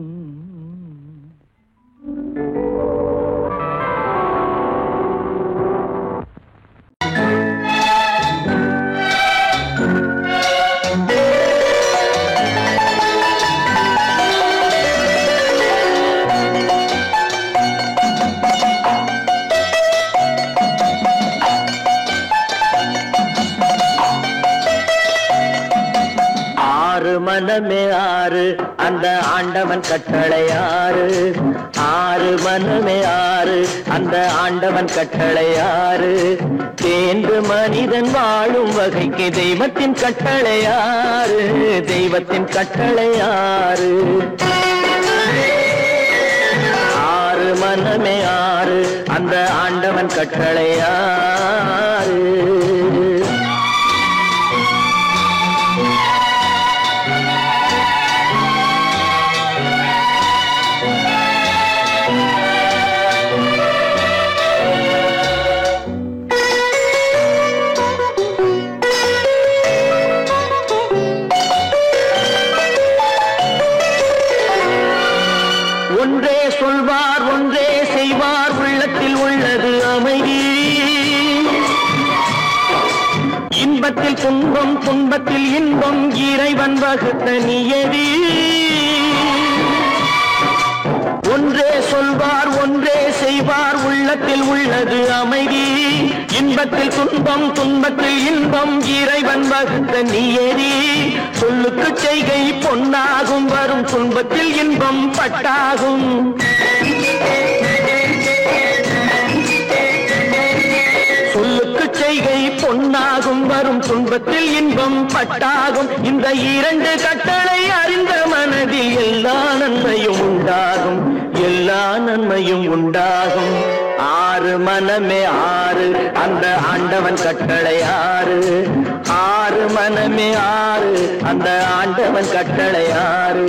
[SPEAKER 2] மனமே ஆறு, அந்த ஆண்டவன் கட்டளை ஆறு. ஆறு மனமே ஆறு, அந்த ஆண்டவன் கட்டளை ஆறு. தேர்ந்து மனிதன் வாழும் வகைக்கு தெய்வத்தின் கட்டளை ஆறு, தெய்வத்தின் கட்டளை ஆறு. ஆறு மனமே ஆறு, அந்த ஆண்டவன் கட்டளை ஆறு. ஒன்றே சொல்வார் ஒன்றே செய்வார், உள்ளத்தில் உள்ளது அமைதி. இன்பத்தில் துன்பம் துன்பத்தில் இன்பம், இறைவன் வகுத்த நியதி. ஒன்றே சொல்வார் ஒன்றே செய்வார், உள்ளத்தில் உள்ளது அமைதி. இன்பத்தில் துன்பம் துன்பத்தில் இன்பம், இறைவன் வகுத்த நியதி. சொல்லுக்கு செய்கை பொன்னாகும், வரும் துன்பத்தில் இன்பம் பட்டாகும். சொல்லுக்கு செய்கை பொன்னாகும், வரும் துன்பத்தில் இன்பம் பட்டாகும். இந்த இரண்டு கட்டளை அறிந்த மனதில் எல்லா நன்மையும் உண்டாகும், எல்லா நன்மையும் உண்டாகும். ஆறு மனமே ஆறு அந்த ஆண்டவன் கட்டளை ஆறு. ஆறு மனமே ஆறு அந்த ஆண்டவன் கட்டளை ஆறு.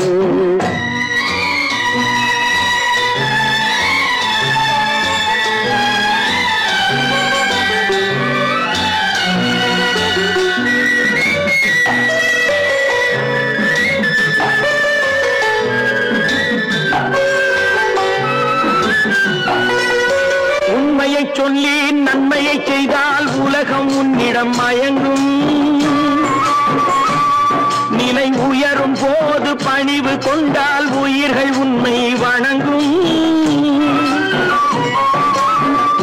[SPEAKER 2] உண்மையை சொல்லி நன்மையை செய்தால் உலகம் உன்னிடம் மயங்கும். நிலை உயரும் போது பணிவு கொண்டால் உயிர்கள் உன்னை வணங்கும்.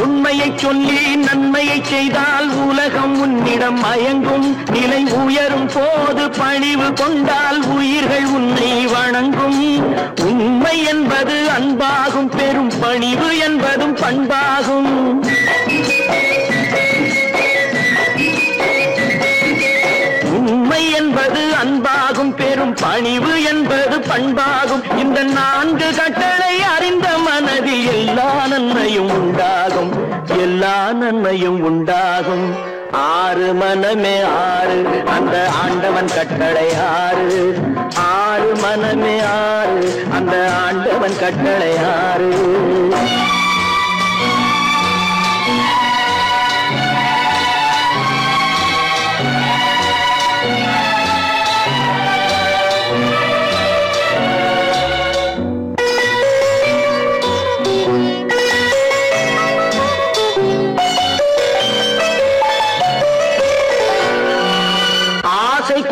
[SPEAKER 2] உண்மையை சொல்லி நன்மையை செய்தால் உலகம் உன்னிடம் மயங்கும். நிலை உயரும் போது பணிவு கொண்டால் உயிர்கள் உன்னை வணங்கும். உண்மை என்பது அன்பாகும், பெரும் பணிவு என்பதும் பண்பாகும். உண்மை என்பது அன்பாகும், பெரும் பணிவு என்பது பண்பாகும். இந்த 4 கட்டளை அறிந்த மனதில் எல்லா நன்மையும் உண்டாகும், எல்லா நன்மையும் உண்டாகும். ஆறு மனமே ஆறு அந்த ஆண்டவன் கட்டளை ஆறு. ஆறு மனமே ஆறு அந்த ஆண்டவன் கட்டளை ஆறு.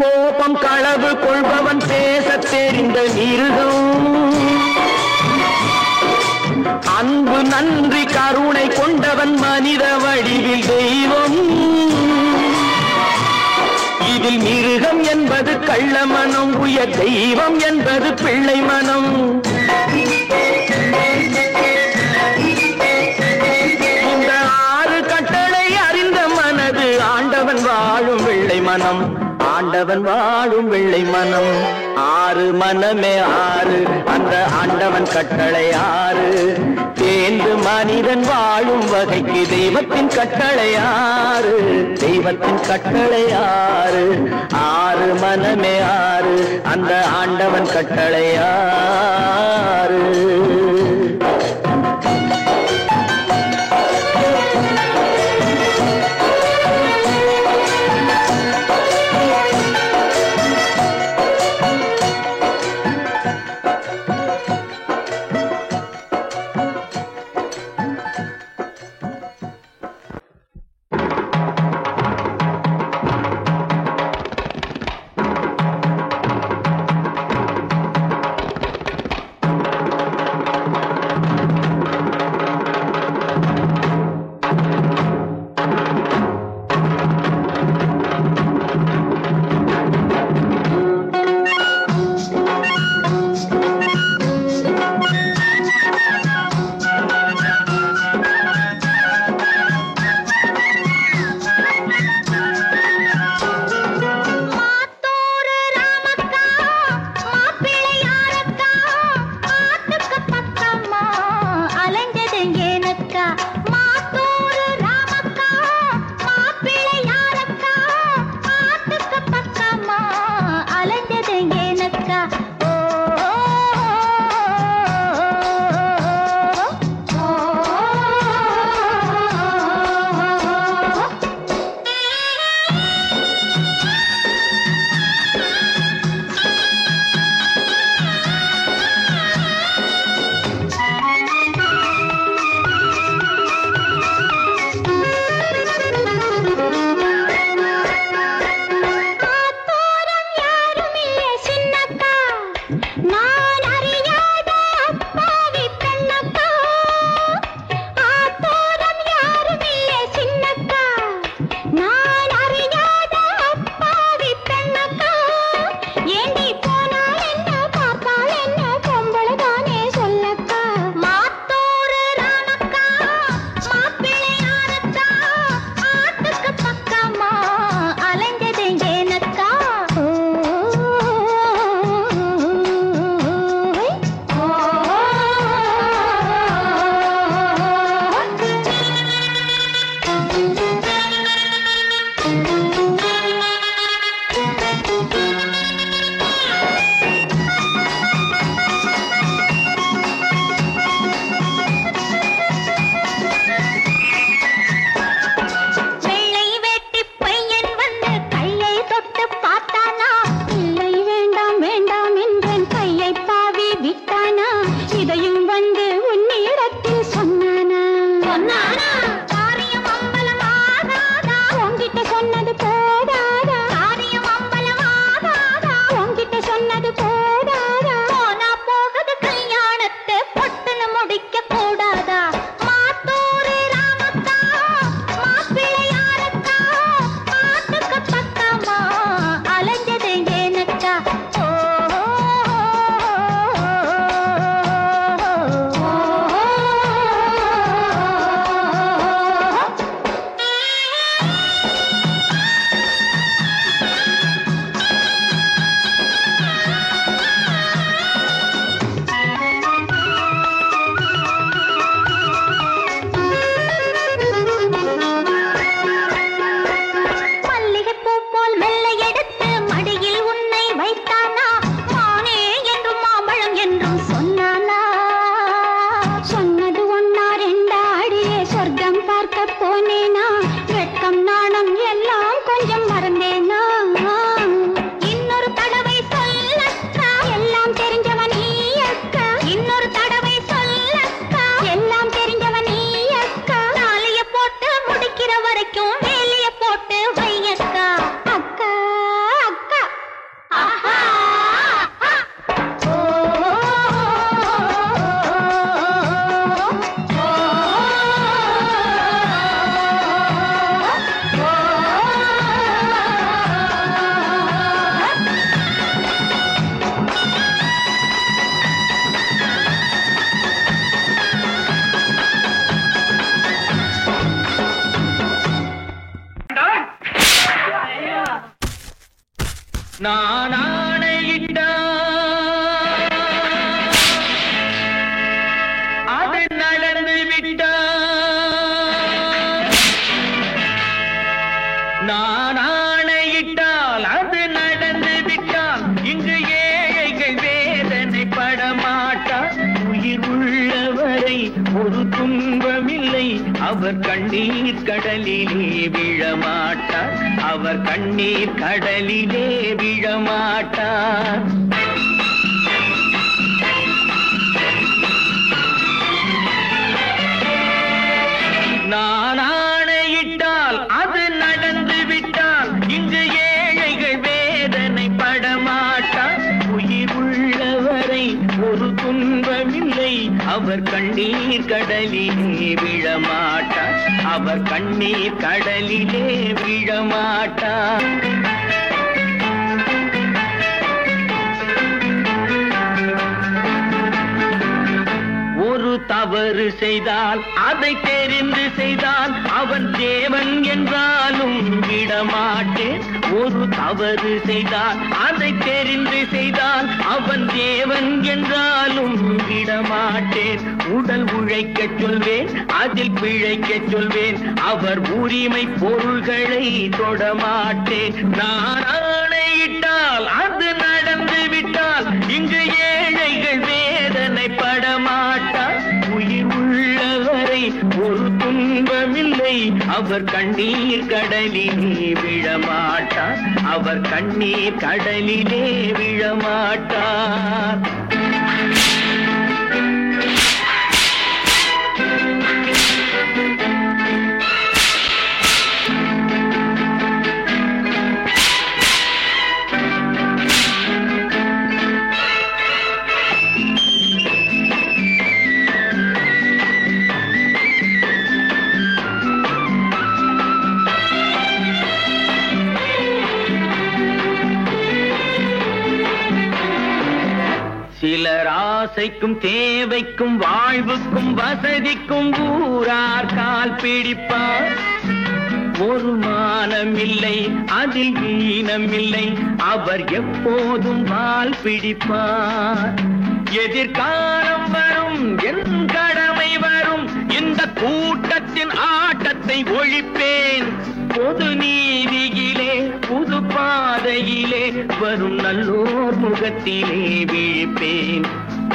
[SPEAKER 2] கோபம் களவு கொள்பவன் பேசத் தெரிந்த மிருகம். அன்பு நன்றி கருணை கொண்டவன் மனித வடிவில் தெய்வம். இதில் மிருகம் என்பது கள்ள மனம், உயர் தெய்வம் என்பது பிள்ளை மனம். இந்த 6 கட்டளை அறிந்த மனது ஆண்டவன் வாழும் வெள்ளை மனம், ஆண்டவன் வாழும் வெள்ளை மனம். ஆறு மனமே ஆறு அந்த ஆண்டவன் கட்டளை ஆறு. தேர்ந்து மனிதன் வாழும் வகைக்கு தெய்வத்தின் கட்டளை ஆறு, தெய்வத்தின் கட்டளை ஆறு. ஆறு மனமே ஆறு அந்த ஆண்டவன் கட்டளை ஆறு.
[SPEAKER 3] நான் ஆணையிட்டால் அது நடந்து விட்டால், நான் ஆணையிட்டால் அது நடந்து விட்டால், இங்கு ஏழைகள் வேதனை படமாட்டார். உயிர் உள்ளவரை ஒரு துன்பமில்லை, அவர் கண்ணீர் கடலிலே விழமாட்டார், அவர் கண்ணீர் கடலிலே விழமாட்டார். நான் ஆணையிட்டால் அது நடந்து விட்டால், இங்கு ஏழைகள் வேதனை படமாட்டார். உயிர் உள்ளவரை ஒரு துன்பமில்லை, அவர் கண்ணீர் கடலிலே விழமாட்டார், அவர் கண்ணீர் கடலிலே விழமாட்டார். ஒரு தவறு செய்தால் அதை தெரிந்து செய்தால் அவன் தேவன் என்றாலும் விடமாட்டேன். ஒரு தவறு செய்தால் அதை தெரிந்து செய்தால் அவன் தேவன் என்றாலும் விடமாட்டேன். உடல் உழைக்கச் சொல்வேன், அதில் பிழைக்கச் சொல்வேன், அவர் உரிமை பொருள்களை தொடமாட்டேன். நான் ஆணையிட்டால் அது நடந்து விட்டால், இங்கு ஏழைகள் வேதனை படமாட்டார். உயிர் உள்ளவரை ஒரு துன்பமில்லை, அவர் கண்ணீர் கடலிலே விழமாட்டார், அவர் கண்ணீர் கடலிலே விழமாட்டார். சிலர் ஆசைக்கும் தேவைக்கும் வாழ்வுக்கும் வசதிக்கும் ஊரார் கால் பிடிப்பார். ஒரு மானமில்லை, அதில் ஈனமில்லை, அவர் எப்போதும் வால் பிடிப்பார். எதிர்காலம் வரும், என் கடமை வரும், இந்த கூட்டத்தின் ஆட்டத்தை ஒழிப்பேன். பொது நீதியிலே புது பாதையிலே வரும் நல்லோர் முகத்திலே விழிப்பேன்,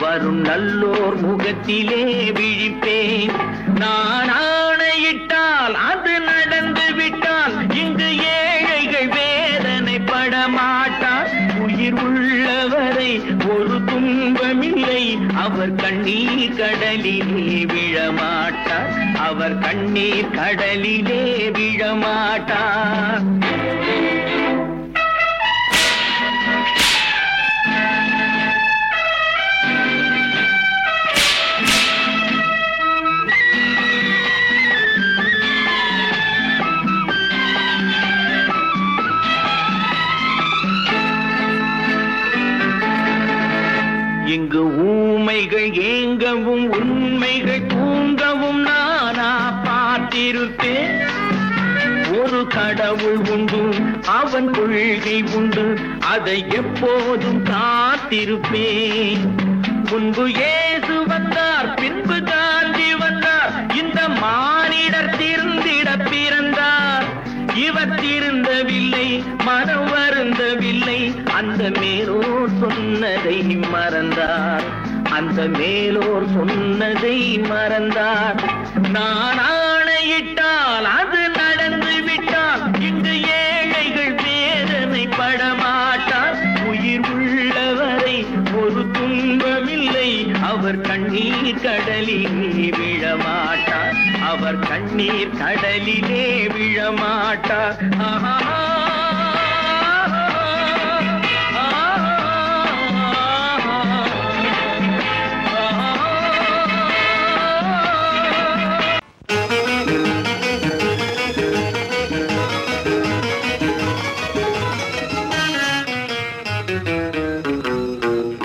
[SPEAKER 3] வரும் நல்லோர் முகத்திலே விழிப்பேன். நான் ஆணையிட்டால் அது நடந்து விட்டால், இங்கு ஏழைகள் வேதனை படமாட்டார். உயிர் உள்ளவரை ஒரு துன்பமில்லை, அவர் கண்ணீர் கடலிலே விழமாட்டார், அவர் கண்ணீர் கடலிலே விழமாட்டார். இங்கு ஊமைகள் ஏங்கவும் உண்மைகள் தூங்கவும் நானா பார்த்திருப்பேன். ஒரு கடவுள் உண்டு, அவன் கொள்கை உண்டு, அதை எப்போதும் காத்திருப்பேன். முன்பு இயேசு வந்தார், பின்பு காந்தி வந்தார், இந்த மானிடர் திருந்திட பிறந்தார். இவர் திருந்தவில்லை, மனம் வருந்தவில்லை, அந்த மேலோர் சொன்னதை மறந்தார், அந்த மேலோர் சொன்னதை மறந்தார். நான் ஆணையிட்டால் அது நடந்து விட்டால், இங்கு ஏழைகள் வேதனை படமாட்டார். உயிர் உள்ளவரை ஒரு துன்பமில்லை, அவர் கண்ணீர் கடலிலே விழமாட்டார், அவர் கண்ணீர் கடலிலே விழமாட்டார். ஆஹா.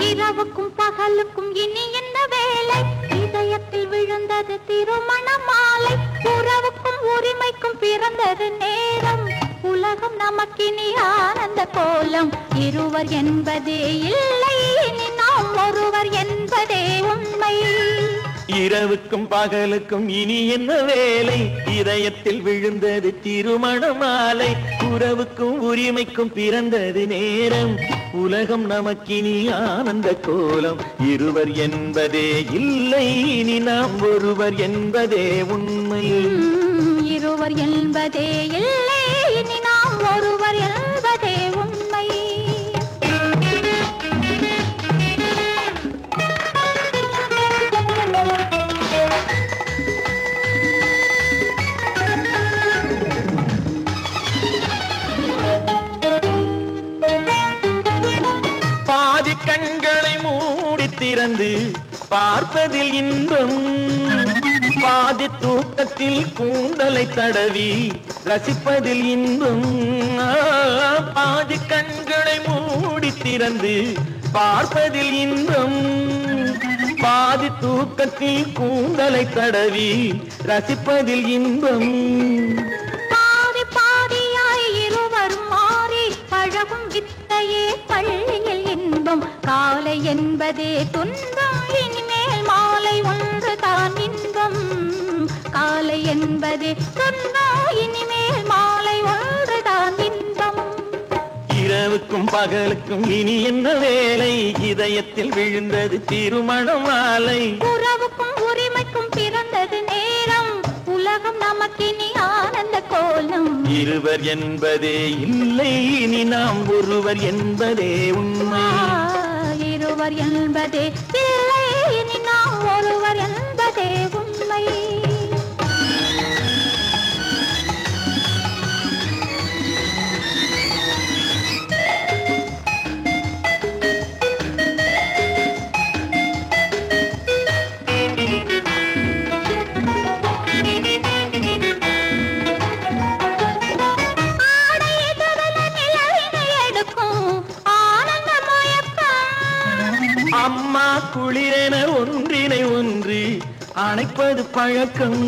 [SPEAKER 1] இரவுக்கும் பகலுக்கும் இனி என்ன வேலை, இதயத்தில் விழுந்தது திருமண மாலை. உறவுக்கும் உரிமைக்கும் பிறந்தது நேரம், உலகம் நம ஆனந்த கோலம். இருவர் என்பதே இல்லை, இனி நாம் ஒருவர் என்பதே உண்மை.
[SPEAKER 2] இரவுக்கும் பகலுக்கும் இனி என்ன வேலை? இதயத்தில் விழுந்தது திருமண மாலை. உறவுக்கும் உரிமைக்கும் பிறந்தது நேரம். உலகம் நமக்கினி ஆனந்த கோலம். இருவர் என்பதே இல்லை, இனி நாம் ஒருவர் என்பதே உண்மை.
[SPEAKER 1] இருவர் என்பதே இல்லை, இனி நாம் ஒருவர் என்பதே உண்மை.
[SPEAKER 2] பாதி கண்களை மூடி திறந்து பார்ப்பதில் இன்பம். பாதி தூக்கத்தில் கூந்தலை தடவி ரசிப்பதில் இன்பம். பாதி கண்களை மூடி திறந்து பார்ப்பதில் இன்பம். பாதி தூக்கத்தில் கூந்தலை தடவி ரசிப்பதில் இன்பம்.
[SPEAKER 1] பாதி பாதியாய் இருவரும் மாறி பழகும் வித்தையே பள்ளியில் இன்பம். காலை என்பதே துன்பம், இனிமேல் மாலை ஒன்று தான் இன்பம். காலை என்பதே துன்பம், இனிமேல் மாலை ஒன்று தான் இன்பம்.
[SPEAKER 2] இரவுக்கும் பகலுக்கும் இனி என்ன வேலை? இதயத்தில் விழுந்தது திருமண மாலை.
[SPEAKER 1] உறவுக்கும் உரிமைக்கும் பிறந்தது நேரம். உலகம் நமக்கினி ஆனந்த கோலம்.
[SPEAKER 2] இருவர் என்பதே இல்லை, இனி நாம் ஒருவர் என்பதே உண்மை.
[SPEAKER 1] இருவர் என்பதே இல்லை, இனி நாம் ஒருவர் என்பதே உண்மை.
[SPEAKER 2] அம்மா குளிரென ஒன்றினை ஒன்று அணைப்பது பழக்கம்.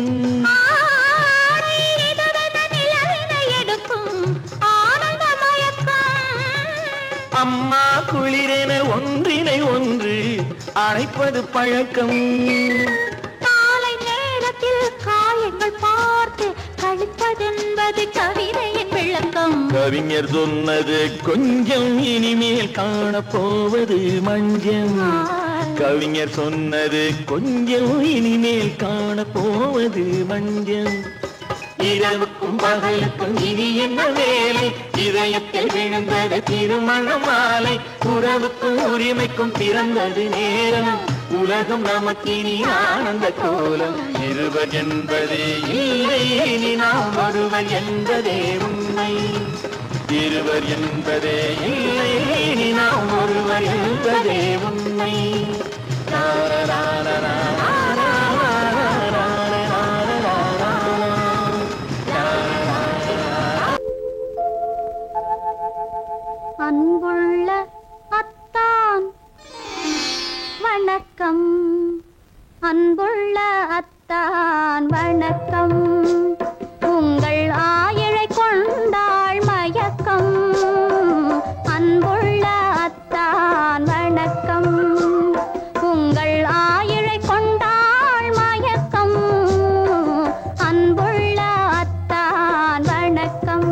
[SPEAKER 2] அம்மா குளிரென ஒன்றினை ஒன்று அணைப்பது பழக்கம்.
[SPEAKER 1] காலை நேரத்தில் காயங்கள் பார்த்து கழிப்பதென்பது கவிதையின் விளக்கம்.
[SPEAKER 2] கவிஞர் சொன்னது கொஞ்சம், இனிமேல் காணப்போவது மஞ்சம். கவிஞர் சொன்னது கொஞ்சம், இனிமேல் காணப்போவது மஞ்சம். இரவுக்கும் பகலுக்கும் இனி என்ன வேலை? இதயத்தில் விழுந்தது திருமண மாலை. உறவுக்கும் உரிமைக்கும் பிறந்தது நேரம். உலகம் நமக்கினி ஆனந்த கோலம். இருவர் என்பதே இல்லை, இனி நாம் ஒருவர் என்பதே உண்மை. இருவர் என்பதே இல்லை, இனி நாம் ஒருவர் என்பதே உண்மை.
[SPEAKER 1] அன்புள்ள அத்தான் வணக்கம். அன்புள்ள அத்தான் வணக்கம். உங்கள் ஆயிழை கொண்டாள் மயக்கம். அன்புள்ள அத்தான் வணக்கம். உங்கள் ஆயிழை கொண்டாள் மயக்கம். அன்புள்ள அத்தான் வணக்கம்.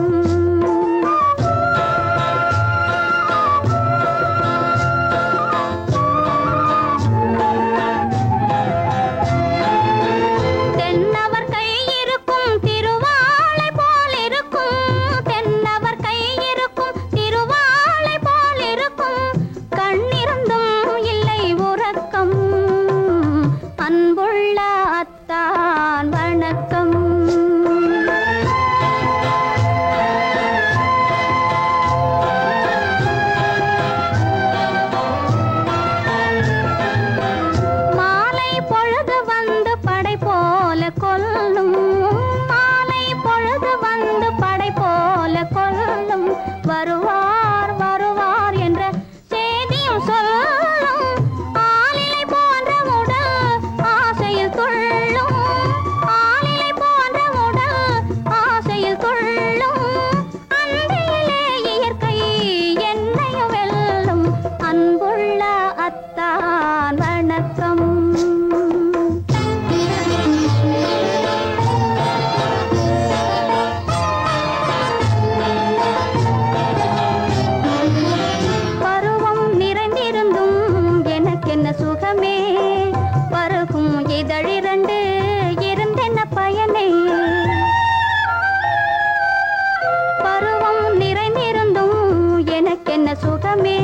[SPEAKER 1] பாசமே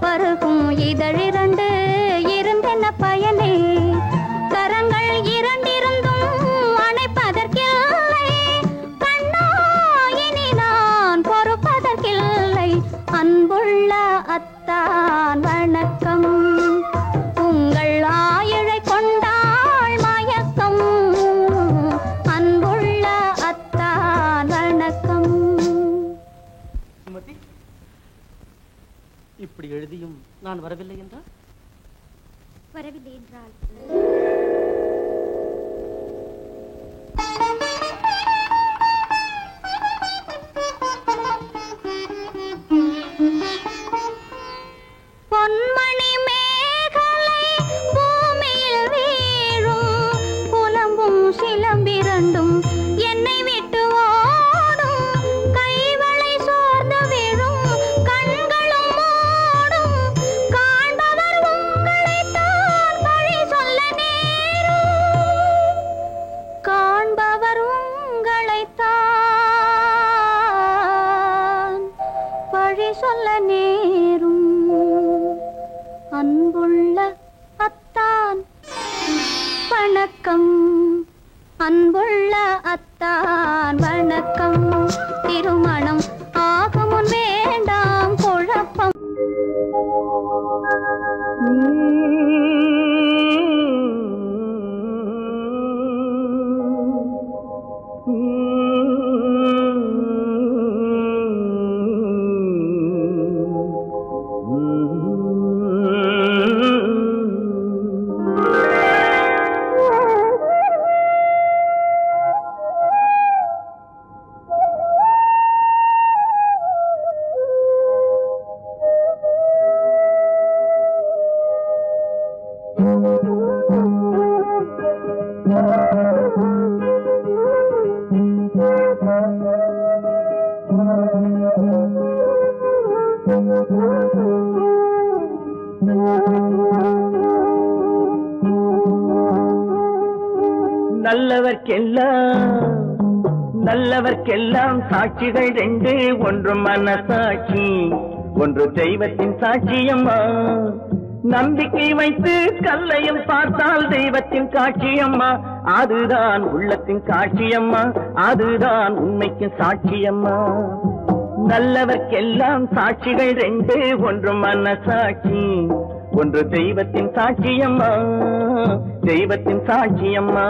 [SPEAKER 1] பருகும் இதழிரண்டு இருந்தென்ன பயனே கரங்கள் இரண்டிருந்தும் அணைப்பதற்கில்லை கண்ணா இனி நான் பொறுப்பதற்கில்லை அன்புள்ள அத்தான் வணக்கம் உங்கள் ஆயுளை கொண்டாள் மயக்கம் அன்புள்ள அத்தான் வணக்கம்.
[SPEAKER 6] இப்படி எழுதியும் நான் வரவில்லை என்றால்
[SPEAKER 1] வரவில்லை என்றால் பொன்மணி மேகலை பூமியில் வீழும் புலம்பும் சிலம்பிரண்டும் என்னை விட்டு ஓடும் கைவளை சோர்ந்து விழும் கண்களும் மூடும் காண்பவர் உங்களைத்தான் பழி சொல்ல நேரும் காண்பவர் உங்களைத்தான் பழி சொல்ல நேரும் அன்புள்ள அத்தான் வணக்கம் அன்புள்ள அத்தான் வணக்கம் திருமணம் ஆகமுன் வேண்டாம் குழப்பம்.
[SPEAKER 3] நல்லவர்க்கெல்லாம் சாட்சிகள் ரெண்டு ஒன்று மனசாட்சி ஒன்று தெய்வத்தின் சாட்சியம்மா நம்பிக்கை வைத்து கல்லையும் பார்த்தால் தெய்வத்தின் காட்சியம்மா அதுதான் உள்ளத்தின் காட்சியம்மா அதுதான் உண்மைக்கு சாட்சியம்மா நல்லவர்க்கெல்லாம் சாட்சிகள் ரெண்டு ஒன்று மனசாட்சி ஒன்று தெய்வத்தின் சாட்சியம்மா தெய்வத்தின் சாட்சியம்மா.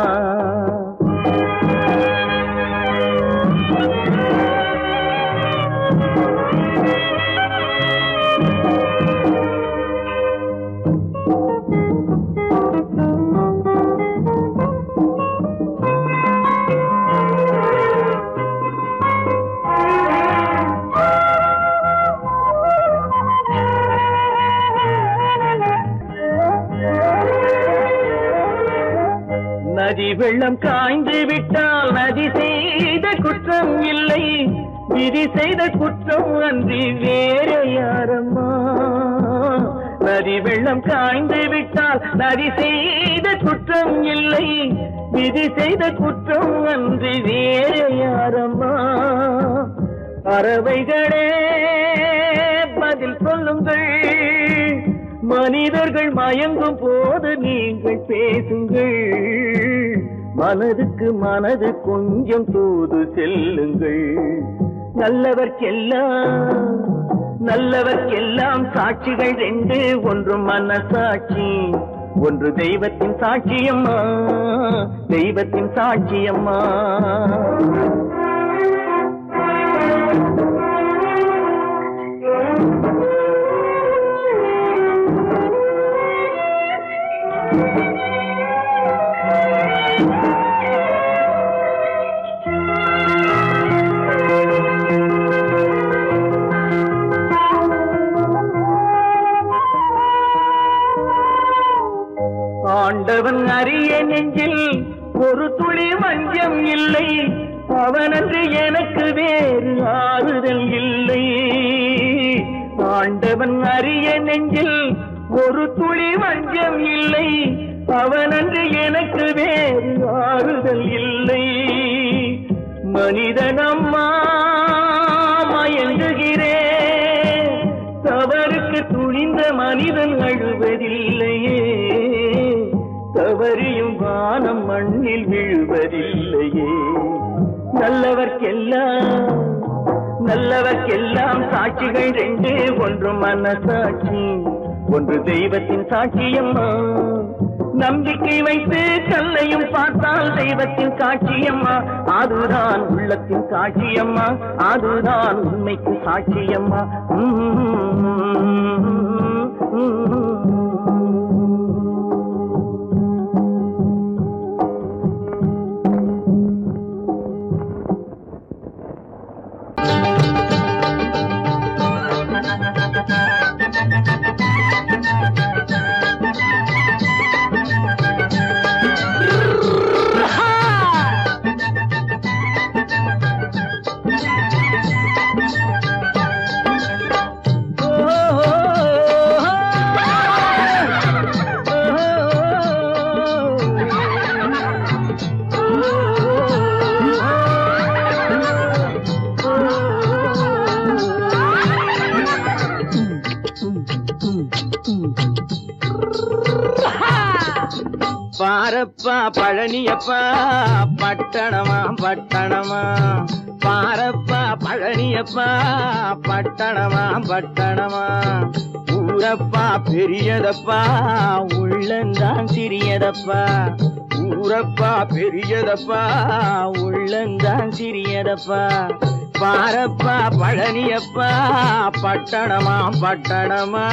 [SPEAKER 3] நதி வெள்ளம் காய்ந்து விட்டால் நதி செய்த குற்றம் இல்லை விதி செய்த குற்றம் அன்றி வேற யாரம்மா நதி வெள்ளம் காய்ந்து விட்டால் நதி செய்த குற்றம் இல்லை விதி செய்த குற்றம் அன்றி வேற யாரம்மா பறவைகளே பதில் சொல்லுங்கள் மனிதர்கள் மயங்கும் போது நீங்கள் பேசுங்கள் மனதுக்கு மனது கொஞ்சம் தூது செல்லுங்கள் நல்லவர்க்கெல்லாம் சாட்சிகள் ரெண்டு ஒன்று மனசாட்சி ஒன்று தெய்வத்தின் சாட்சியம்மா தெய்வத்தின் சாட்சியம்மா. ஆண்டவன் அறிய நெஞ்சில் ஒரு துளி வஞ்சம் இல்லை அவனன்று எனக்கு வேறு ஆறுதல் இல்லை ஆண்டவன் அறிய நெஞ்சில் ஒரு துளி வஞ்சம் இல்லை அவனன்று எனக்கு வேறு ஆறுதல் இல்லை மனிதனம்மா மயங்குகிறேன் தவ தவறியும் வானம் மண்ணில் விழுவதில்லையே. நல்லவர்க்கெல்லாம் சாட்சிகள் ரெண்டு, ஒன்று மனசாட்சி, ஒன்று தெய்வத்தின் சாட்சியம்மா. நம்பிக்கை வைத்து கல்லையும் பார்த்தால் தெய்வத்தின் சாட்சியம்மா. அதுதான் உள்ளத்தின் சாட்சியம்மா, அதுதான் உண்மைக்கு சாட்சியம்மா. பாரப்பா பழனியப்பா பட்டணமா பட்டணமா, பாரப்பா பழனியப்பா பட்டணமா பட்டணமா. ஊரப்பா பெரியதப்பா உள்ளந்தான் சிறியதப்பா, ஊரப்பா பெரியதப்பா உள்ளந்தான் சிறியதப்பா. பாரப்பா பழனியப்பா பட்டணமா பட்டணமா.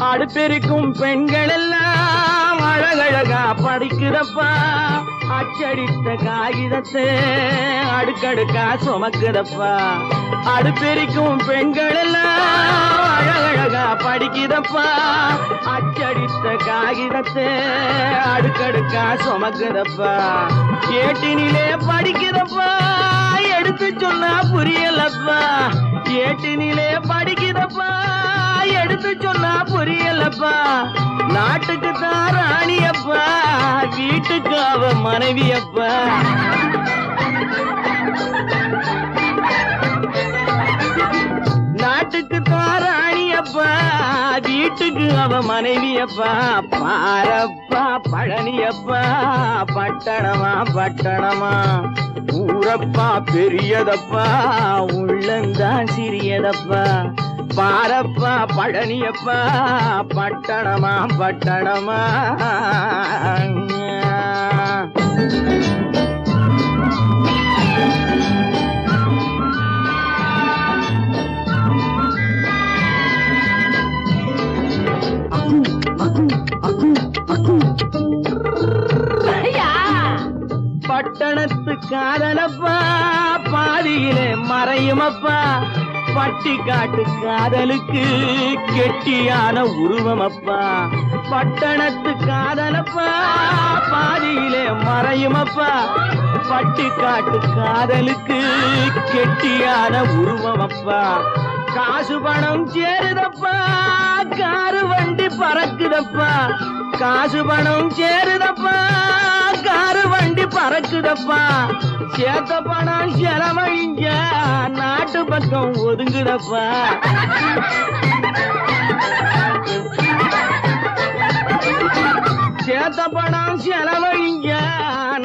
[SPEAKER 3] அடுப்பெருக்கும் பெண்கள் எல்லாம் அழகழகா படிக்கிறப்பா, அச்சடித்த காகிதத்தை அடுக்கடுக்கா சுமக்குதப்பா. அடுப்பெருக்கும் பெண்கள் எல்லாம் அழகழகா படிக்கிறப்பா, அச்சடித்த காகிதத்தை அடுக்கடுக்கா சுமக்குதப்பா. ஏட்டினிலே படிக்கிறப்பா, எடுத்து சொன்னா புரியலப்பா. ஏட்டினிலே படிக்கிறப்பா, எடுத்து சொன்னா புரியலப்பா. நாட்டுக்கு தான் ராணியப்பா, வீட்டுக்கு அவ மனைவியப்பா. நாட்டுக்கு தான் ராணியப்பா, வீட்டுக்கு அவ மனைவியப்பா. பாரப்பா பழனியப்பா பட்டணமா பட்டணமா. ஊரப்பா பெரியதப்பா உள்ளந்தான் சிறியதப்பா. பாரப்பா பழனியப்பா பட்டணமா பட்டணமா. பட்டணத்து காதலப்பா பாதியிலே மறையுமப்பா. பட்டி காட்டு காதலுக்கு கெட்டியான உருவமப்பா. பட்டணத்து காதலப்பா பாதியிலே மறையுமப்பா. பட்டி காட்டு காதலுக்கு கெட்டியான உருவமப்பா. காசு பணம் சேருதப்பா, காரு வண்டி பறக்குதப்பா. காசு பணம் சேருதப்பா, காரு வண்டி பறக்குதப்பா. சேத்த பணம் செலவழிஞ்ச நாட்டு பக்கம் ஒதுங்குதப்பா. சேத்த பணம் செலவழிஞ்ச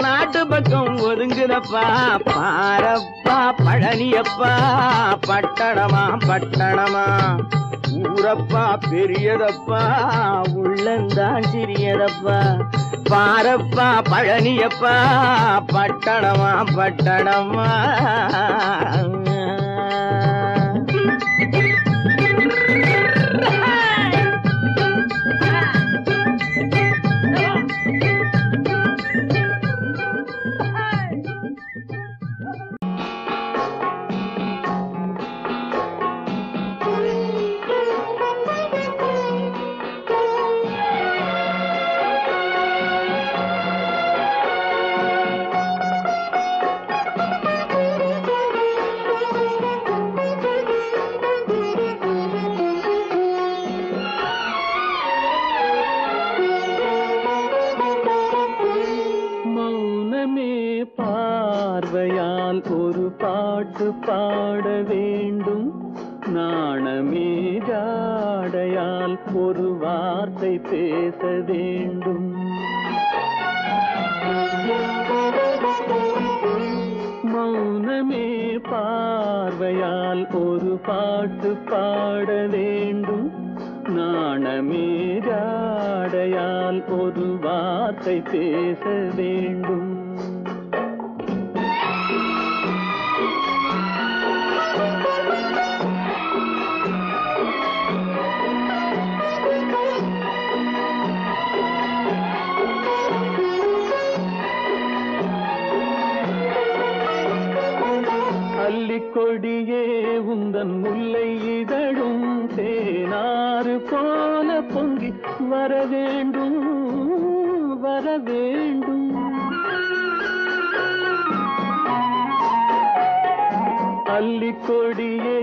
[SPEAKER 3] நாட்டு பக்கம் ஒதுங்குதப்பா. பாரப்பா பழனியப்பா பட்டணமா பட்டணமா. ஊரப்பா பெரியதப்பா உள்ளந்தான் சிறியதப்பா. பாரப்பா பழனியப்பா பட்டணமா பட்டணமா. பாட்டு பாட வேண்டும். நாணமே ஜாடையால் ஒரு வார்த்தை பேச வேண்டும். மௌனமே பார்வையால் ஒரு பாட்டு பாட வேண்டும். நாணமே ஜாடையால் ஒரு வார்த்தை பேச வேண்டும். கொடியே உந்தன் முல்லை இதழும் தேனாறு போல பொங்கி வர வேண்டும் வர வேண்டும். அல்லிக்கொடியே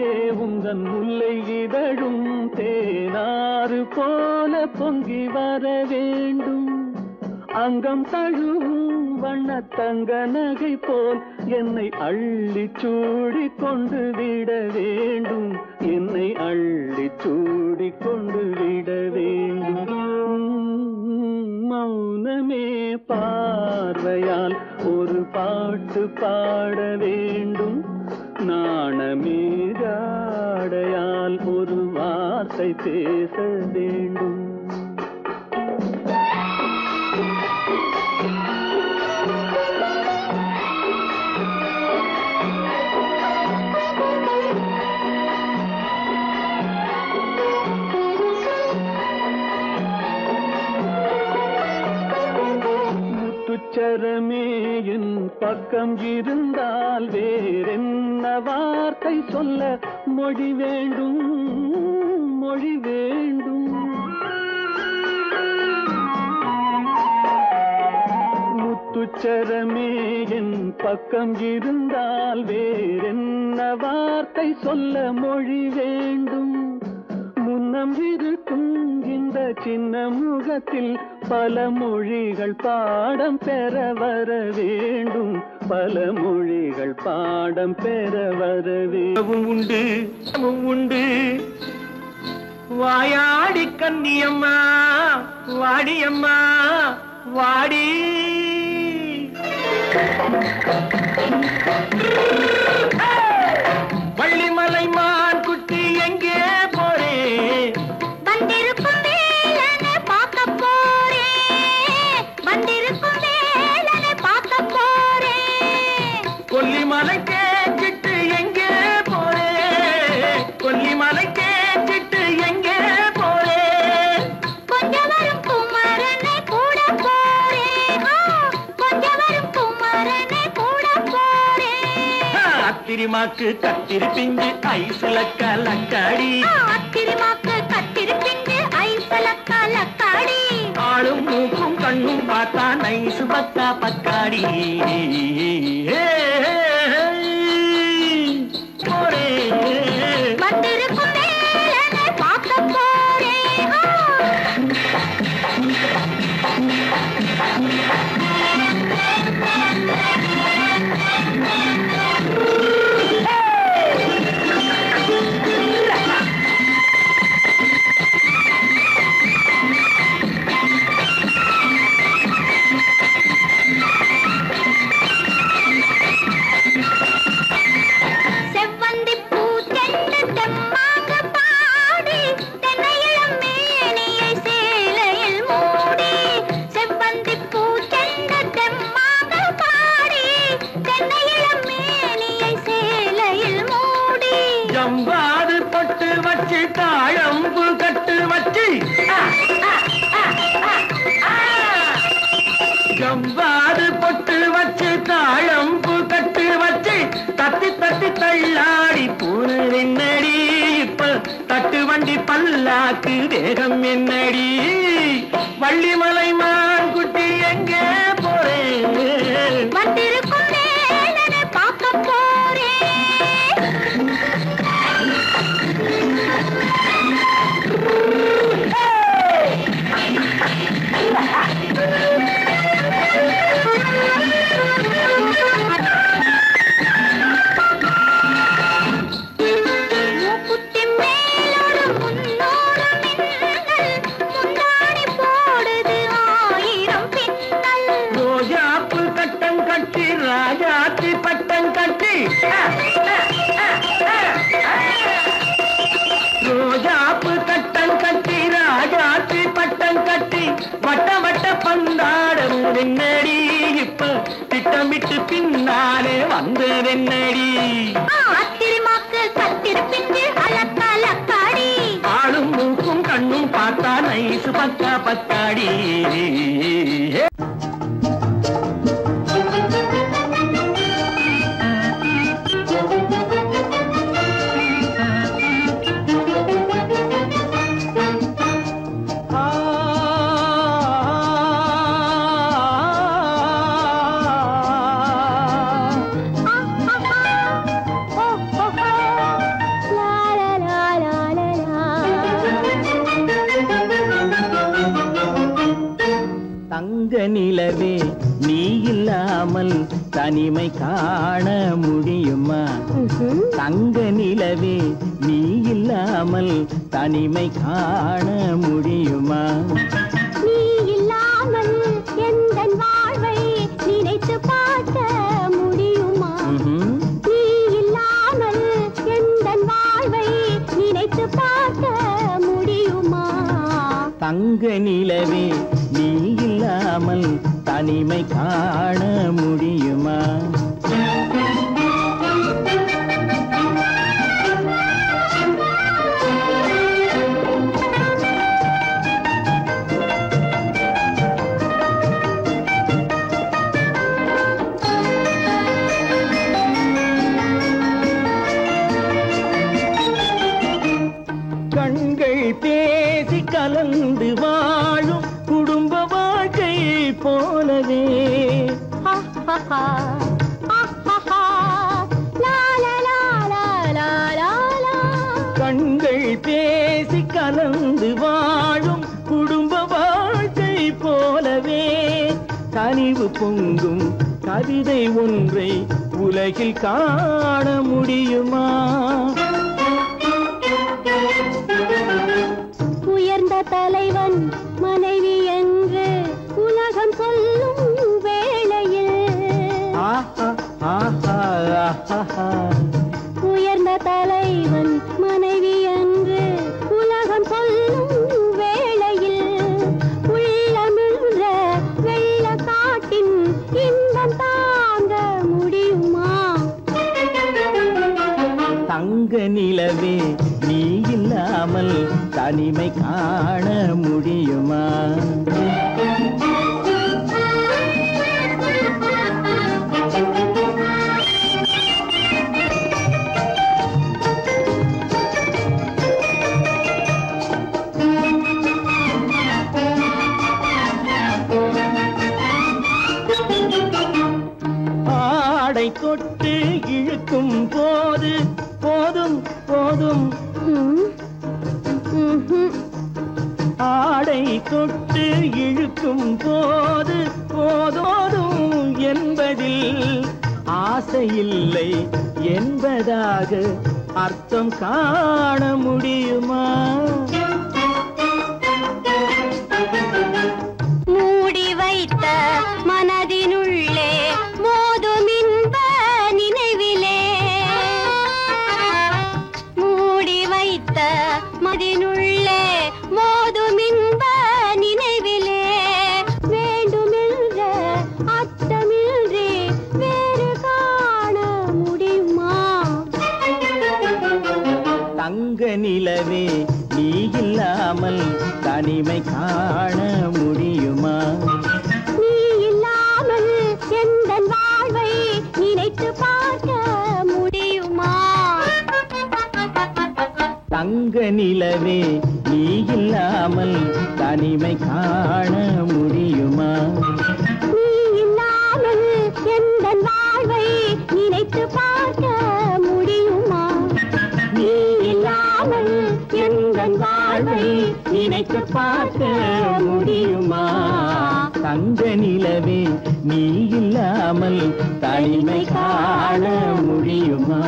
[SPEAKER 3] உந்தன் முல்லை இதழும் தேனாறு போல பொங்கி வர வேண்டும். அங்கம் தழுவும் வண்ண தங்க நகை போல் என்னை அள்ளி சூடி கொண்டு விட வேண்டும். என்னை அள்ளி சூடி கொண்டு விட வேண்டும். மௌனமே பார்வையால் ஒரு பாட்டு பாட வேண்டும். நாணமே ஜாடையால் ஒரு வார்த்தை பேச வேண்டும். முத்துச்சரமே என் பக்கம் இருந்தால் வேறென்ன வார்த்தை சொல்ல மொழி வேண்டும் மொழி வேண்டும். முத்துச்சரமே என் பக்கம் இருந்தால் வேறென்ன வார்த்தை சொல்ல மொழி வேண்டும். முன்னம் இருக்கும் இந்த சின்ன முகத்தில் பல மொழிகள் பாடம் பெற வர வேண்டும். பல மொழிகள் பாடம் பெற வர வேண்டும்.
[SPEAKER 2] உண்டு உண்டு வாயாடி கன்னியம்மா வாடியம்மா வாடி. வள்ளிமலை மான் குட்டி எங்கே போறே?
[SPEAKER 1] வந்திருக்கும் வேலனை பார்க்க போறேன். வந்திருக்கும் வேலனை பார்க்க போறேன்.
[SPEAKER 2] கொல்லிமலை கேச்சிட்டு எங்கே போறே? கொல்லிமலை கேச்சிட்டு எங்கே போறே?
[SPEAKER 1] கொஞ்சம் வரும் குமரனை கூட போறேன். கொஞ்சம் வரும் குமரனை கூட போறேன்.
[SPEAKER 2] அத்திரிமாக்கு கத்திரி பிஞ்சு ஐசுல கலக்காடி.
[SPEAKER 1] அத்திரிமாக்கு கத்திரி பிஞ்சு ஐசுல கலக்காடி.
[SPEAKER 2] ஆளும் மூக்கும் கண்ணும் பார்த்தா நைசு பத்தா பக்காடி. போரே
[SPEAKER 1] வந்திருக்கும் வேலனை பார்க்க போறேன். செவ்வந்தி பூ தென்ன தெம்மாக பாடி தென்னையிளம் மேனியை சேலையில் மூடி. செவ்வந்தி பூ தென்ன தெம்மாக பாடி தென்னையிளம் மேனியை சேலையில் மூடி.
[SPEAKER 2] ஜம்பாது பொட்டு வச்சு தாழம்பு கட்டு வச்சு. ஜம்பாது பொட்டு வச்சு தாழம்பு கட்டு வச்சு தத்தி தத்தி தள்ளாடி பூனு என்னடி. இப்ப தட்டு வண்டி பல்லாக்கு வேகம் என்னடி. வள்ளிமலை மான் குட்டி எங்கே போறேன்?
[SPEAKER 1] வந்திருக்கும் வேலனை பார்க்க போறேன்.
[SPEAKER 2] என்னடி
[SPEAKER 1] அத்திரிமாக்கு கத்திருப்பிட்டு அலக்காடி
[SPEAKER 2] ஆளும் மூக்கும் கண்ணும் பார்த்தா நைசு பக்கா பக்காடி தங்க நிலவே நீ இல்லாமல் தனிமை காண முடியுமா தங்க நிலவே நீ இல்லாமல் தனிமை காண முடியுமா
[SPEAKER 1] நீ இல்லாமல் எந்தன் வாழ்வை நினைத்து பார்க்க முடியுமா நீ இல்லாமல் எந்தன் வாழ்வை நினைத்து பார்க்க முடியுமா
[SPEAKER 2] தங்க நிலவே நீ இல்லாமல் தனிமை காண முடியுமா கண்கள் பேசி கலந்து வாழும் குடும்ப வாழ்க்கை போலவே கண்கள் பேசி கலந்து வாழும் குடும்ப வாழ்க்கை போலவே கனிவு பொங்கும் கவிதை ஒன்றை உலகில் காண முடியுமா
[SPEAKER 1] உயர்ந்த தலைவன் மனைவி என்று உலகம் சொல்லும் வேளையில் உயர்ந்த தலைவன் மனைவி என்று உலகம் சொல்லும் வேளையில் உள்ளமிழ்ற வெள்ள காட்டின் இன்பம் தாங்க முடியுமா
[SPEAKER 2] தங்க நிலவே நீ இல்லாமல் தனிமை காண முடியுமா ஆடை தொட்டு இழுக்கும் போது போதும் போதும் ஆடை தொட்டு இழுக்கும் போது போதோதும் என்பதில் ஆசையில்லை என்பதாக அர்த்தம் காண முடியுமா
[SPEAKER 1] மூடி வைத்த மனதினுள்ளே மோதும் இன்ப நினைவிலே மூடி வைத்த மனதினுள்ளே மோதும் இன்ப நினைவிலே வேண்டுமென்ற அர்த்தமின்றி வேறு காண முடியுமா
[SPEAKER 2] தங்க நிலவே நீ இல்லாமல் தனிமை காண முடியுமா
[SPEAKER 1] நீ இல்லாமல் எந்தன் வாழ்வை நினைத்து பார்க்க முடியுமா
[SPEAKER 2] தங்க நிலவே நீ இல்லாமல் தனிமை காண முடியுமா
[SPEAKER 1] நீ இல்லாமல் எந்தன் வாழ்வை நினைத்து பார்க்க முடியுமா
[SPEAKER 2] நீ இல்லாமல் எந்தன் வாழ்வை நினைத்து பார்க்க முடியுமா தங்க நிலவே நீ இல்லாமல் தனிமை காண முடியுமா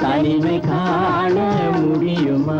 [SPEAKER 2] தனிமை காண முடியுமா